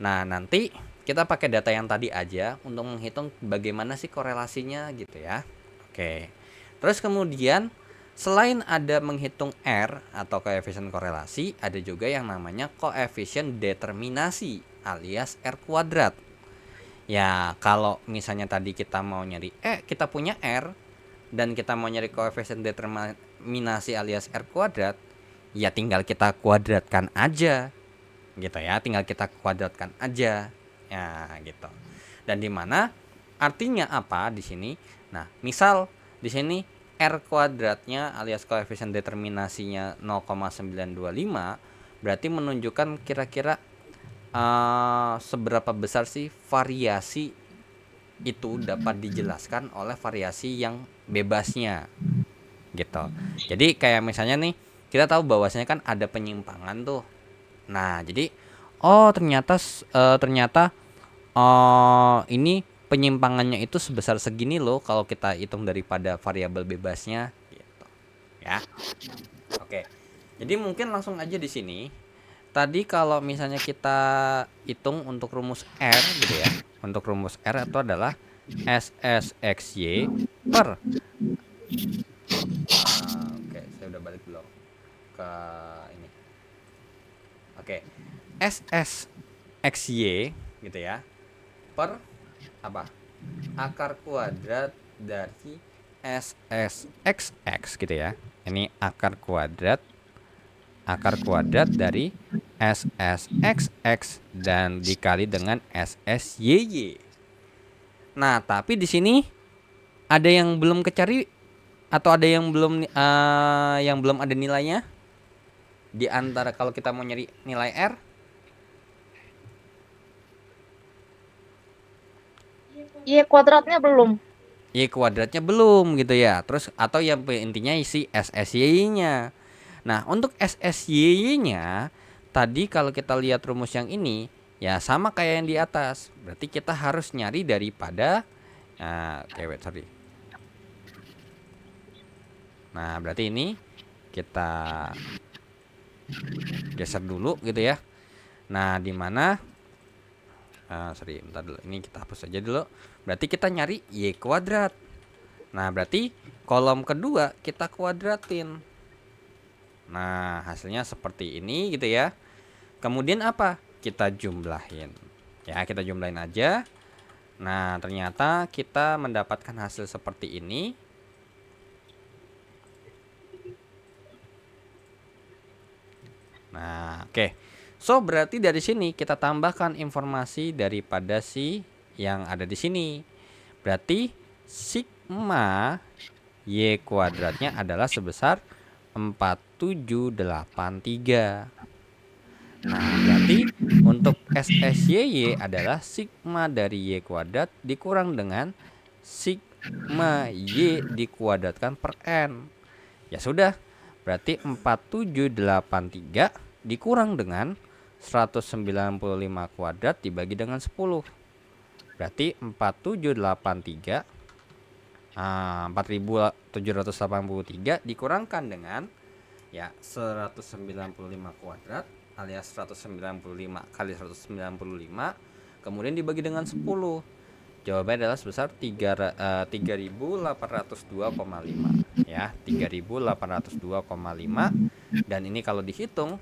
Nah, nanti kita pakai data yang tadi aja untuk menghitung bagaimana sih korelasinya gitu ya. Oke. Terus kemudian selain ada menghitung R atau koefisien korelasi, ada juga yang namanya koefisien determinasi alias R kuadrat. Ya, kalau misalnya tadi kita mau nyari kita punya R dan kita mau nyari koefisien determinasi alias R kuadrat, ya tinggal kita kuadratkan aja. Gitu ya, tinggal kita kuadratkan aja. Ya, gitu. Dan di mana artinya apa di sini? Nah, misal di sini R kuadratnya alias koefisien determinasinya 0,925, berarti menunjukkan kira-kira seberapa besar sih variasi itu dapat dijelaskan oleh variasi yang bebasnya gitu. Jadi kayak misalnya nih, kita tahu bahwasanya kan ada penyimpangan tuh. Nah, jadi ternyata ini penyimpangannya itu sebesar segini loh kalau kita hitung daripada variabel bebasnya gitu. Ya. Oke. Jadi mungkin langsung aja di sini. Tadi kalau misalnya kita hitung untuk rumus R gitu ya. Untuk rumus R itu adalah SSXY per oke, saya udah balik belum ke ini. Oke. SSXY gitu ya. Per apa? Akar kuadrat dari SSXX gitu ya. Ini akar kuadrat dari SSXX dan dikali dengan SSYY. Nah, tapi di sini ada yang belum kecari atau ada yang belum ada nilainya? Di antara kalau kita mau nyari nilai R, Y kuadratnya belum. Y kuadratnya belum gitu ya. Terus atau yang intinya isi SSY-nya. Nah, untuk SSYY-nya tadi kalau kita lihat rumus yang ini ya sama kayak yang di atas. Berarti kita harus nyari daripada sorry. Nah, berarti ini kita geser dulu gitu ya. Nah, di mana sorry, bentar dulu. Ini kita hapus aja dulu. Berarti kita nyari Y kuadrat. Nah, berarti kolom kedua kita kuadratin. Nah, hasilnya seperti ini gitu ya. Kemudian apa? Kita jumlahin. Ya, kita jumlahin aja. Nah, ternyata kita mendapatkan hasil seperti ini. Nah, oke. So, berarti dari sini kita tambahkan informasi daripada si yang ada di sini. Berarti sigma Y kuadratnya adalah sebesar 4783. Nah, berarti untuk SSYY adalah sigma dari Y kuadrat dikurang dengan sigma Y dikuadratkan per N. Ya sudah, berarti 4783 dikurang dengan 195 kuadrat dibagi dengan 10. Berarti 4783 4783 dikurangkan dengan ya 195 kuadrat alias 195 kali 195 kemudian dibagi dengan 10. Jawabannya adalah sebesar 3802,5 ya, 3802,5. Dan ini kalau dihitung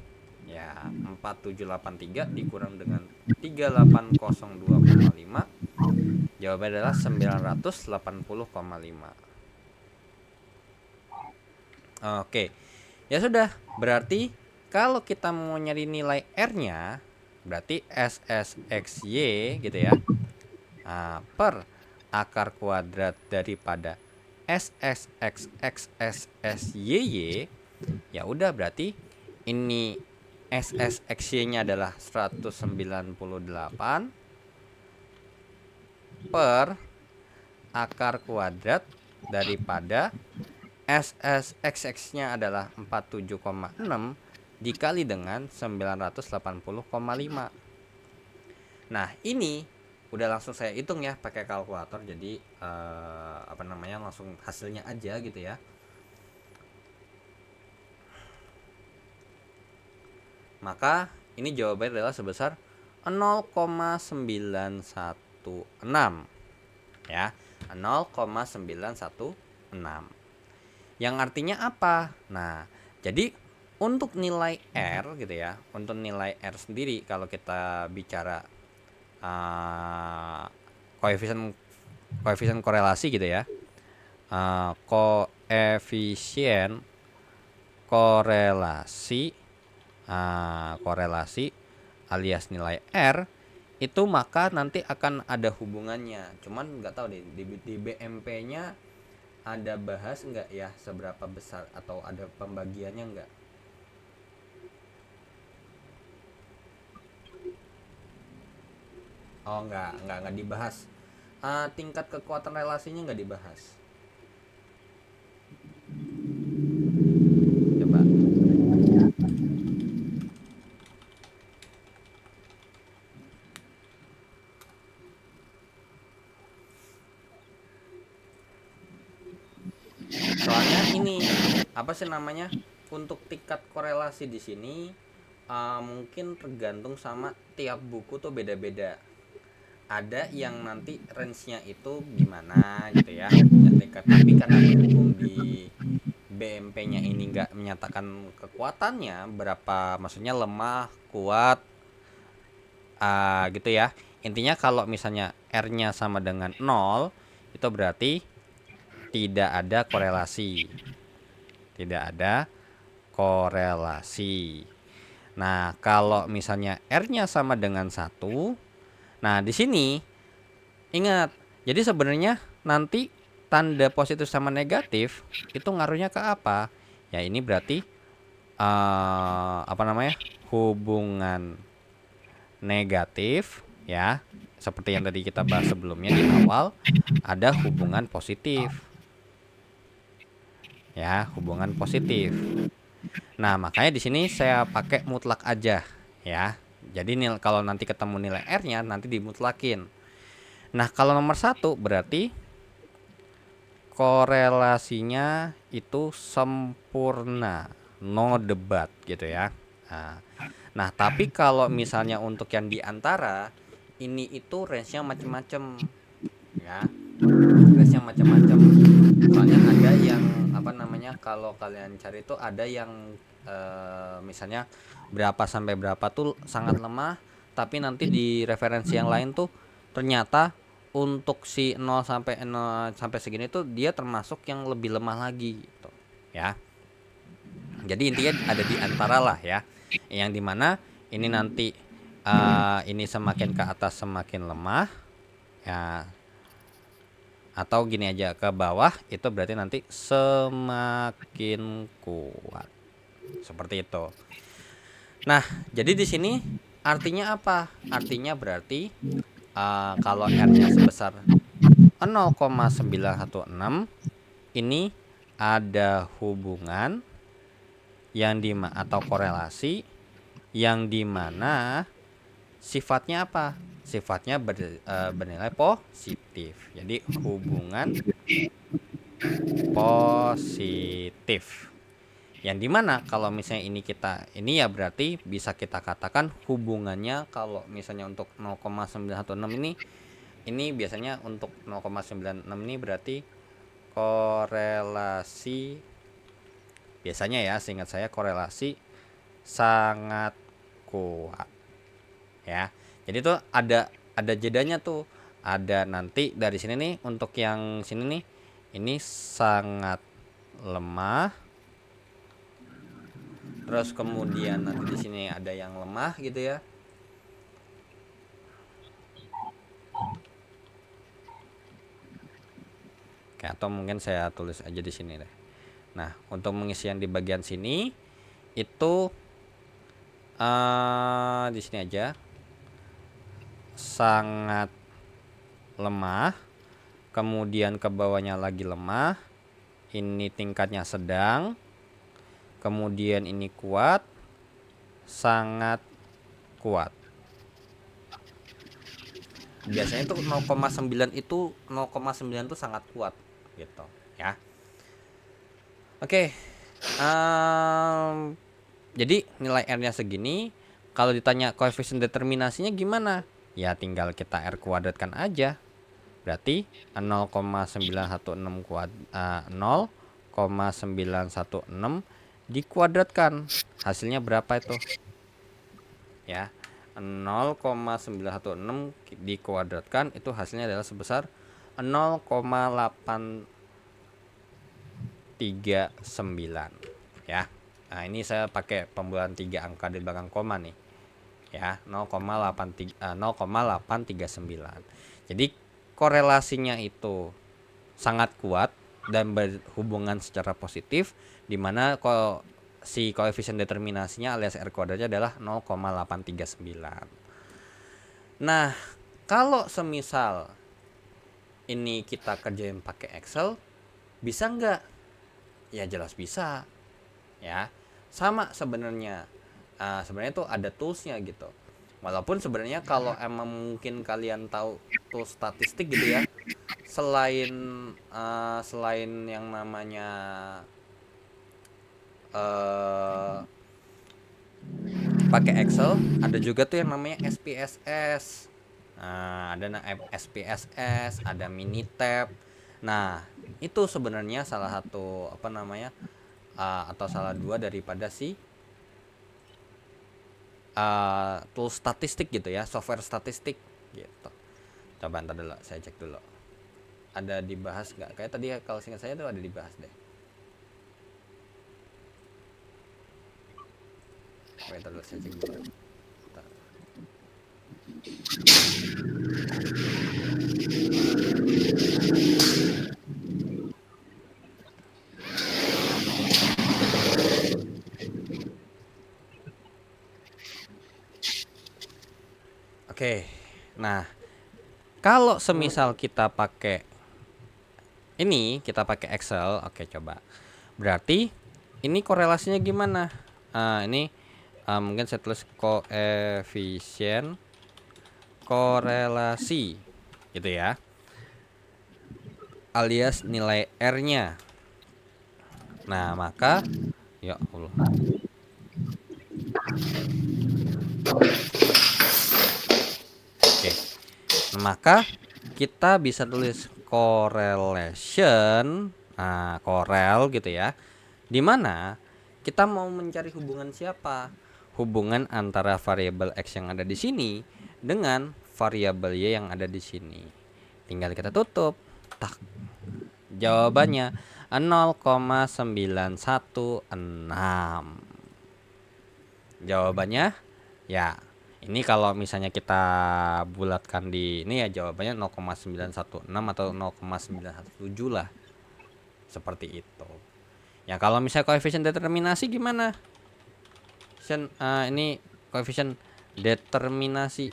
ya 4783 dikurang dengan 3802,5, jawabannya adalah 980,5. Oke. Ya sudah, berarti kalau kita mau nyari nilai R-nya berarti SSXY gitu ya. Per akar kuadrat daripada SSXXSSYY, ya udah berarti ini SSXY-nya adalah 198 per akar kuadrat daripada SSXX-nya adalah 47,6 dikali dengan 980,5. Nah, ini udah langsung saya hitung ya pakai kalkulator, jadi langsung hasilnya aja gitu ya. Maka ini jawabannya adalah sebesar 0,916 ya, 0,916. Yang artinya apa? Nah, jadi untuk nilai R gitu ya, untuk nilai R sendiri kalau kita bicara koefisien korelasi gitu ya, koefisien korelasi alias nilai R itu maka nanti akan ada hubungannya. Cuman nggak tahu deh di BMP-nya ada bahas nggak ya seberapa besar atau ada pembagiannya nggak? Oh, nggak dibahas. Tingkat kekuatan relasinya nggak dibahas. Coba. Soalnya ini apa sih namanya? Untuk tingkat korelasi di sini mungkin tergantung sama tiap buku tuh beda-beda. Ada yang nanti range-nya itu gimana gitu ya, tapi karena berhubung di BMP-nya ini nggak menyatakan kekuatannya berapa, maksudnya lemah, kuat, gitu ya. Intinya kalau misalnya R-nya sama dengan 0 itu berarti tidak ada korelasi. Tidak ada korelasi. Nah, kalau misalnya R-nya sama dengan 1, nah di sini ingat, jadi sebenarnya nanti tanda positif sama negatif itu ngaruhnya ke apa? Ya ini berarti hubungan negatif ya, seperti yang tadi kita bahas sebelumnya di awal, ada hubungan positif. Ya, hubungan positif. Nah, makanya di sini saya pakai mutlak aja ya. Jadi kalau nanti ketemu nilai R-nya nanti dimutlakin. Nah, kalau nomor 1 berarti korelasinya itu sempurna, no debat gitu ya. Nah, tapi kalau misalnya untuk yang di antara ini itu range-nya macam-macam ya. Range-nya macam-macam. Soalnya ada yang apa namanya, kalau kalian cari itu ada yang misalnya berapa sampai berapa tuh sangat lemah, tapi nanti di referensi yang lain tuh ternyata untuk si 0 sampai segini tuh dia termasuk yang lebih lemah lagi gitu ya. Jadi intinya ada di antara lah ya, yang dimana ini nanti ini semakin ke atas semakin lemah ya, atau gini aja, ke bawah itu berarti nanti semakin kuat. Seperti itu. Nah, jadi di sini artinya apa? Artinya berarti kalau R-nya sebesar 0,916 ini ada hubungan yang atau korelasi yang dimana sifatnya apa? Sifatnya bernilai positif. Jadi hubungan positif. Yang dimana kalau misalnya ini ya berarti bisa kita katakan hubungannya kalau misalnya untuk 0,916 ini biasanya untuk 0,96 ini berarti korelasi, biasanya ya seingat saya korelasi sangat kuat ya. Jadi tuh ada jedanya tuh, ada nanti dari sini nih, untuk yang sini nih ini sangat lemah. Terus kemudian nanti di sini ada yang lemah gitu ya. Oke, atau mungkin saya tulis aja di sini deh. Nah, untuk pengisian di bagian sini itu di sini aja sangat lemah, kemudian ke bawahnya lagi lemah, ini tingkatnya sedang, kemudian ini kuat, sangat kuat. Biasanya itu 0,9 itu 0,9 itu sangat kuat gitu ya. Oke. Jadi nilai R-nya segini. Kalau ditanya koefisien determinasinya gimana? Ya tinggal kita R kuadratkan aja. Berarti 0,916 0,916 dikuadratkan, hasilnya berapa itu ya? 0,916 dikuadratkan itu hasilnya adalah sebesar 0,839 ya. Nah, ini saya pakai pembulaan 3 angka di belakang koma nih ya, 0,839. Jadi korelasinya itu sangat kuat dan berhubungan secara positif, di mana si koefisien determinasinya alias R kuadratnya adalah 0,839. Nah, kalau semisal ini kita kerjain pakai Excel, bisa nggak? Ya jelas bisa ya. Sama sebenarnya. Sebenarnya tuh ada toolsnya gitu. Walaupun sebenarnya kalau emang mungkin kalian tahu tools statistik gitu ya, selain yang namanya pakai Excel, ada juga tuh yang namanya SPSS. Ada SPSS, ada Minitab. Nah, itu sebenarnya salah satu atau salah dua daripada si tool statistik gitu ya, software statistik gitu. Coba ntar dulu saya cek dulu. Ada dibahas nggak? Kayak tadi kalau singkat saya tuh ada dibahas deh. Ntar dulu saya cek dulu. Ntar. Oke, nah kalau semisal kita pakai Excel, oke coba. Berarti ini korelasinya gimana? Ini mungkin saya tulis koefisien korelasi gitu ya, alias nilai R-nya. Nah, maka ya Allah. Oke. Nah, maka kita bisa tulis correlation, korel gitu ya. Dimana kita mau mencari hubungan siapa? Hubungan antara variabel X yang ada di sini dengan variabel Y yang ada di sini. Tinggal kita tutup. Tak. Jawabannya 0,916. Jawabannya ya, ini kalau misalnya kita bulatkan di ini ya, jawabannya 0,916 atau 0,917 lah. Seperti itu. Ya kalau misalnya koefisien determinasi gimana? Ini koefisien determinasi.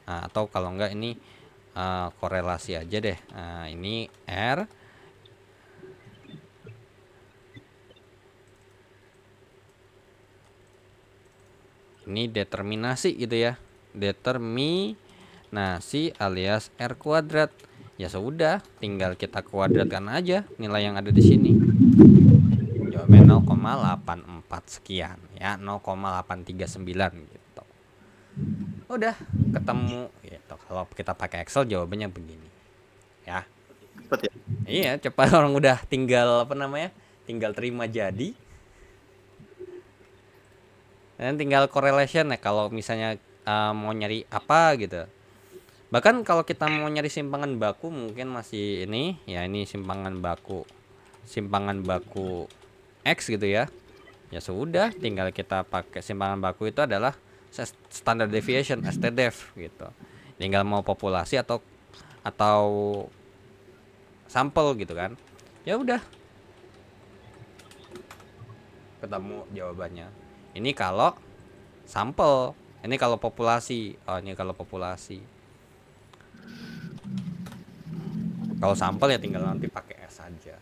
Atau kalau enggak ini korelasi aja deh. Ini R. Ini determinasi gitu ya. Determinasi alias R kuadrat. Ya sudah, tinggal kita kuadratkan aja nilai yang ada di sini. Jawabannya 0,84 sekian ya, 0,839 gitu. Udah ketemu gitu. Kalau kita pakai Excel jawabannya begini. Ya. Cepet ya. Iya, cepat. Orang udah tinggal tinggal terima jadi. Dan tinggal correlation ya kalau misalnya mau nyari apa gitu. Bahkan kalau kita mau nyari simpangan baku mungkin masih ini ya, ini simpangan baku X gitu ya. Ya sudah, tinggal kita pakai simpangan baku itu adalah standard deviation STDEV gitu. Tinggal mau populasi atau sampel gitu kan. Ya udah. Ketemu jawabannya. Ini kalau sampel, ini kalau populasi. Ini kalau populasi. Kalau sampel ya tinggal nanti pakai S saja.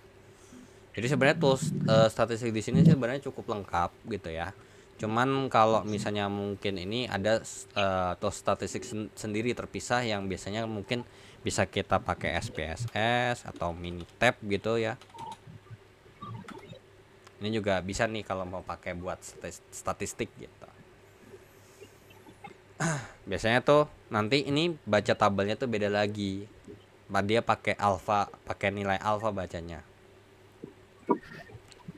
Jadi sebenarnya tools statistik di sini sebenarnya cukup lengkap gitu ya. Cuman kalau misalnya mungkin ini ada tools statistik sendiri terpisah yang biasanya mungkin bisa kita pakai SPSS atau Minitab gitu ya. Ini juga bisa nih kalau mau pakai buat statistik gitu. Biasanya tuh nanti ini baca tabelnya tuh beda lagi. Dia pakai alfa, pakai nilai alfa bacanya.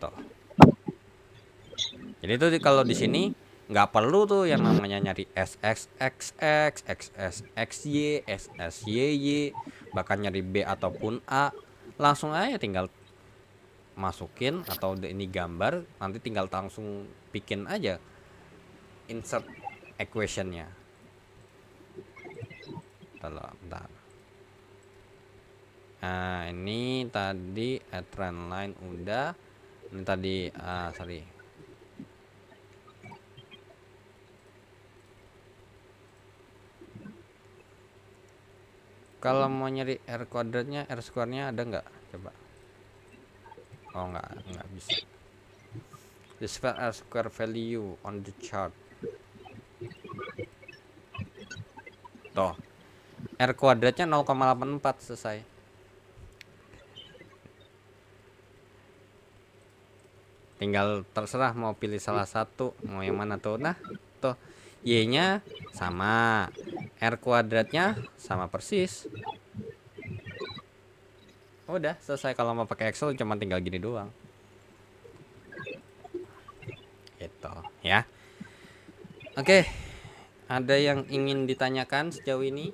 Tuh. Jadi tuh kalau di sini nggak perlu tuh yang namanya nyari SXXX, XSXY, SSYY, bahkan nyari B ataupun A. Langsung aja tinggal masukin atau ini gambar, nanti tinggal langsung bikin aja insert equationnya. Bentar. Nah ini tadi trend line udah, ini tadi sorry, kalau mau nyari R kuadratnya, R square-nya ada nggak? Coba. Oh nggak bisa. Display R square value on the chart. Tuh, R kuadratnya 0,84 selesai. Tinggal terserah mau pilih salah satu, mau yang mana tuh. Nah, tuh Y-nya sama, R kuadratnya sama persis. Udah selesai. Kalau mau pakai Excel cuma tinggal gini doang. Gitu ya. Oke. Ada yang ingin ditanyakan sejauh ini?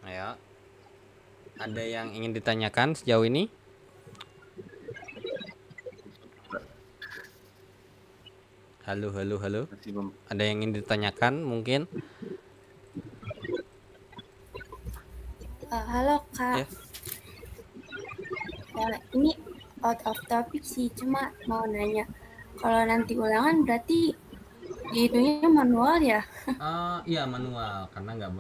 Ayo. Ada yang ingin ditanyakan sejauh ini? Halo. Ada yang ingin ditanyakan mungkin? Halo Kak, Ya. ini out of topic sih, cuma mau nanya, kalau nanti ulangan berarti dihitungnya manual ya? Iya manual, karena nggak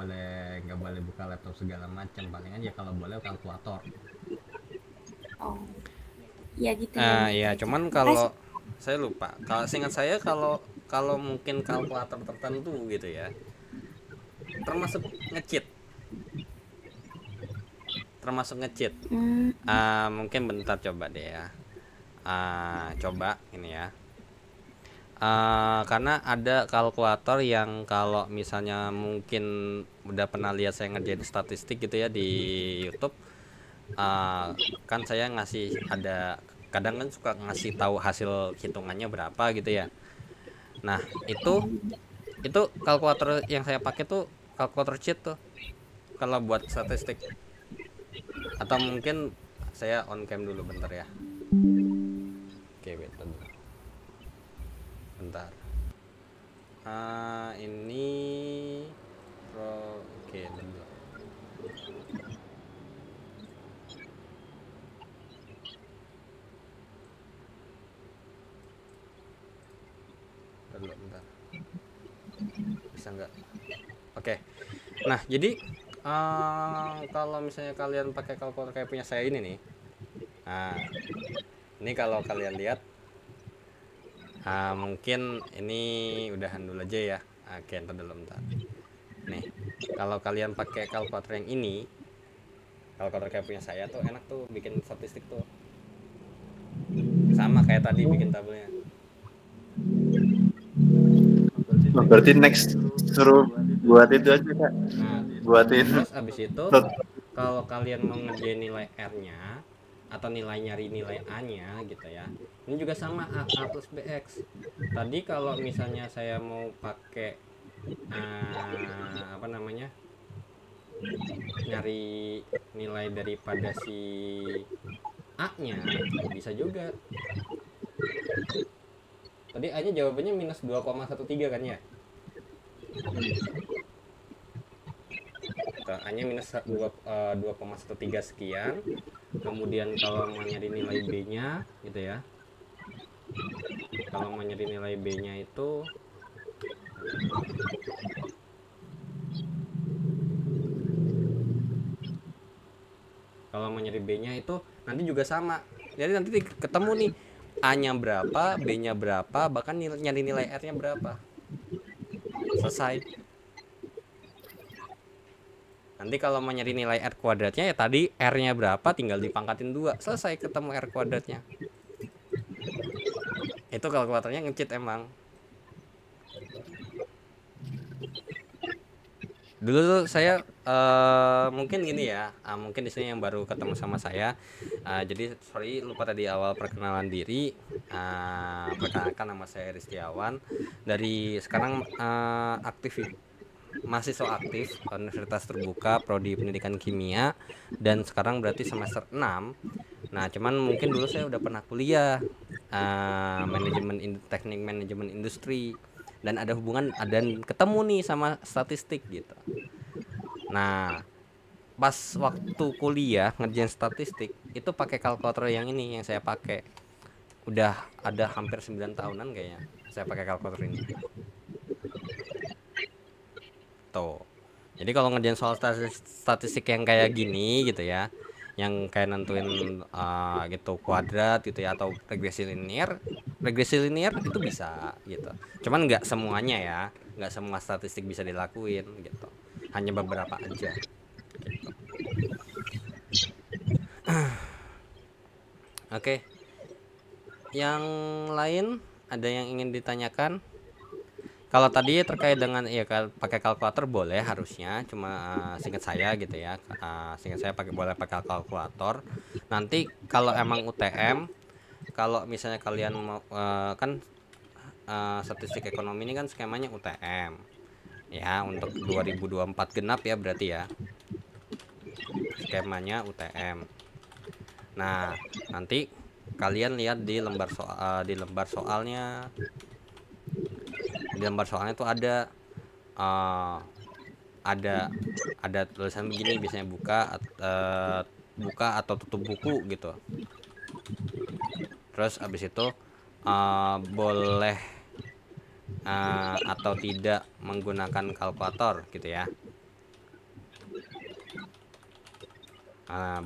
boleh buka laptop segala macam. Paling aja kalau boleh kalkulator. Oh, ya gitu ya. Iya, Gitu aja. cuman Makasih. kalau saya lupa. Kalau seingat saya kalau kalau mungkin kalkulator tertentu gitu ya, termasuk nge-cheat. Termasuk nge-cheat. Hmm, Mungkin bentar coba deh ya. Coba ini ya. Karena ada kalkulator yang kalau misalnya mungkin udah pernah lihat saya ngerjain statistik gitu ya di YouTube, kan saya ngasih ada kadang kan suka ngasih tahu hasil hitungannya berapa gitu ya. Nah itu kalkulator yang saya pakai tuh kalkulator cheat tuh kalau buat statistik. Atau mungkin saya on cam dulu bentar ya. Oke, wait bentar. Bentar. Ini oke dulu. Dulu bentar. Bisa nggak? Oke. Nah, jadi kalau misalnya kalian pakai kalkulator kayak punya saya ini nih. Nah, ini kalau kalian lihat mungkin ini udahan dulu aja ya. Oke, ntar dulu bentar. Nih, kalau kalian pakai kalkulator yang ini, kalkulator kayak punya saya tuh enak tuh bikin statistik tuh. Sama kayak tadi bikin tabelnya. Oh, berarti next suruh buat itu aja Kak. Nah, Buatin terus abis itu kalau kalian mau ngerjain nilai R-nya atau nyari nilai A-nya gitu ya. Ini juga sama A plus BX. Tadi kalau misalnya saya mau pakai apa namanya? Nyari nilai daripada si A-nya bisa juga. Tadi A-nya jawabannya minus 2,13 kan ya? A-nya minus 2,13 sekian. Kemudian kalau mau nyari nilai B-nya gitu ya. Kalau mau nyari nilai B-nya itu nanti juga sama. Jadi nanti ketemu nih A-nya berapa, B-nya berapa, bahkan nyari nilai R-nya berapa. Selesai. Nanti kalau mau nyari nilai R kuadratnya ya tadi R-nya berapa tinggal dipangkatin 2. Selesai ketemu R kuadratnya. Itu kalkulatornya nge-cheat emang. Dulu tuh saya mungkin gini ya, mungkin di sini yang baru ketemu sama saya. Jadi sorry lupa tadi awal perkenalan diri. Perkenalkan nama saya Ristiawan. Dari sekarang mahasiswa aktif Universitas Terbuka Prodi Pendidikan Kimia dan sekarang berarti semester 6. Nah, cuman mungkin dulu saya udah pernah kuliah teknik manajemen industri dan ada hubungan dan ketemu nih sama statistik gitu. Nah, pas waktu kuliah ngerjain statistik itu pakai kalkulator yang ini yang saya pakai. Udah ada hampir 9 tahunan kayaknya saya pakai kalkulator ini. Tuh. Jadi kalau ngerjain soal statistik yang kayak gini gitu ya, yang kayak nentuin gitu kuadrat gitu ya atau regresi linear itu bisa gitu. Cuman nggak semuanya ya, nggak semua statistik bisa dilakuin gitu. Hanya beberapa aja. Gitu. Oke. Yang lain ada yang ingin ditanyakan? Kalau tadi terkait dengan ya pakai kalkulator boleh harusnya, cuma seingat saya gitu ya, seingat saya boleh pakai kalkulator. Nanti kalau emang UTM, kalau misalnya kalian mau kan statistik ekonomi ini kan skemanya UTM, ya untuk 2024 genap ya berarti ya, skemanya UTM. Nah nanti kalian lihat di lembar soalnya. Di lembar soalnya itu ada ada tulisan begini, biasanya buka atau tutup buku gitu. Terus abis itu boleh atau tidak menggunakan kalkulator gitu ya.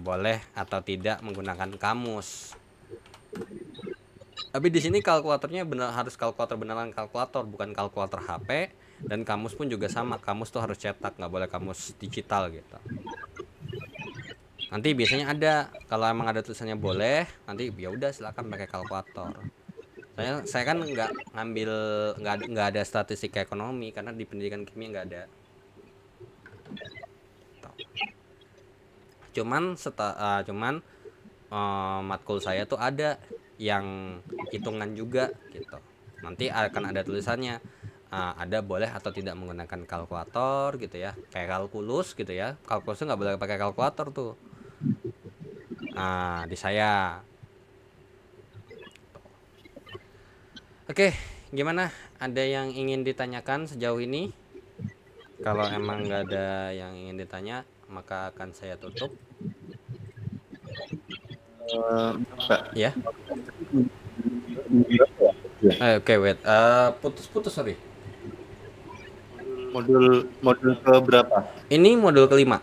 Boleh atau tidak menggunakan kamus. Tapi di sini kalkulatornya harus kalkulator beneran kalkulator, bukan kalkulator HP. Dan kamus pun juga sama, kamus tuh harus cetak, nggak boleh kamus digital gitu. Nanti biasanya ada, kalau emang ada tulisannya boleh, nanti ya udah silakan pakai kalkulator. Saya kan nggak ada statistik ekonomi karena di pendidikan kimia nggak ada. Cuman matkul saya tuh ada yang hitungan juga gitu. Nanti akan ada tulisannya, ada boleh atau tidak menggunakan kalkulator gitu ya, kayak kalkulus gitu ya. Kalkulus nggak boleh pakai kalkulator tuh. Di saya. Oke, gimana? Ada yang ingin ditanyakan sejauh ini? Kalau emang nggak ada yang ingin ditanya, maka akan saya tutup. Ya. Oke, wait. Putus, sorry. Modul ke berapa? Ini modul kelima.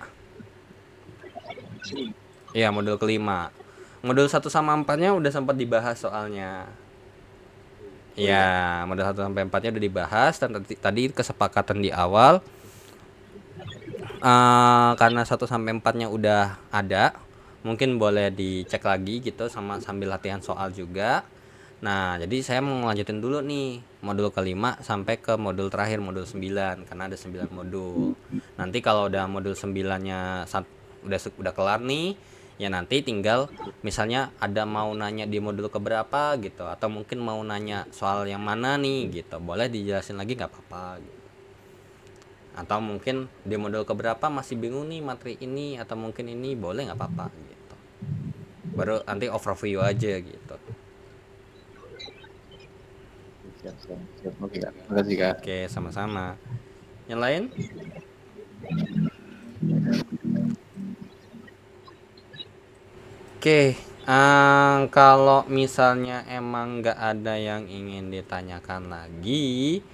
Iya, modul kelima. Modul 1 sama 4-nya udah sempat dibahas soalnya. Ya, modul 1 sampai 4-nya udah dibahas dan tadi kesepakatan di awal karena 1 sampai 4-nya udah ada, mungkin boleh dicek lagi gitu sambil latihan soal juga. Nah, jadi saya mau lanjutin dulu nih modul kelima sampai ke modul terakhir, modul 9, karena ada 9 modul. Nanti kalau udah modul 9-nya udah kelar nih, ya nanti tinggal misalnya ada mau nanya di modul keberapa gitu, atau mungkin mau nanya soal yang mana nih gitu, boleh dijelasin lagi nggak apa-apa gitu. Atau mungkin di modul keberapa masih bingung nih materi ini atau mungkin ini, boleh nggak apa-apa gitu. Baru nanti overview aja gitu. Siap. Oke, Kak. Makasih, Kak. Oke, sama-sama. Yang lain? Oke, kalau misalnya emang nggak ada yang ingin ditanyakan lagi,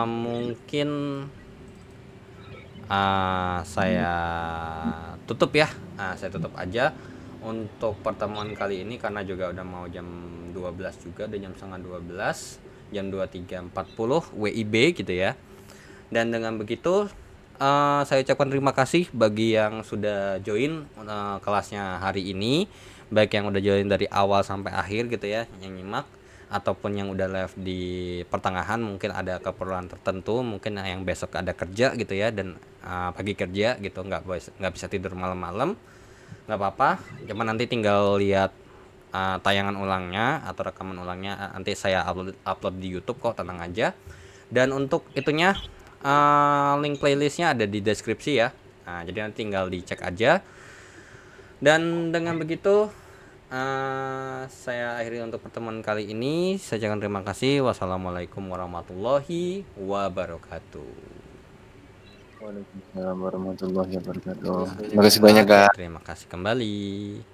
mungkin saya tutup ya. Saya tutup aja untuk pertemuan kali ini karena juga udah mau jam 12 juga, udah jam setengah 12, jam 23.40 WIB gitu ya. Dan dengan begitu saya ucapkan terima kasih bagi yang sudah join kelasnya hari ini, baik yang udah join dari awal sampai akhir gitu ya, yang nyimak, ataupun yang udah live di pertengahan, mungkin ada keperluan tertentu, mungkin yang besok ada kerja gitu ya, dan pagi kerja gitu, nggak bisa tidur malam-malam, nggak apa-apa, cuma nanti tinggal lihat tayangan ulangnya atau rekaman ulangnya, nanti saya upload di YouTube kok, tenang aja. Dan untuk itunya link playlistnya ada di deskripsi ya. Jadi nanti tinggal dicek aja. Dan dengan begitu saya akhiri untuk pertemuan kali ini. Saya ucapkan terima kasih. Wassalamualaikum warahmatullahi wabarakatuh. Waalaikumsalam warahmatullahi wabarakatuh. Terima kasih banyak, Kak. Terima kasih kembali.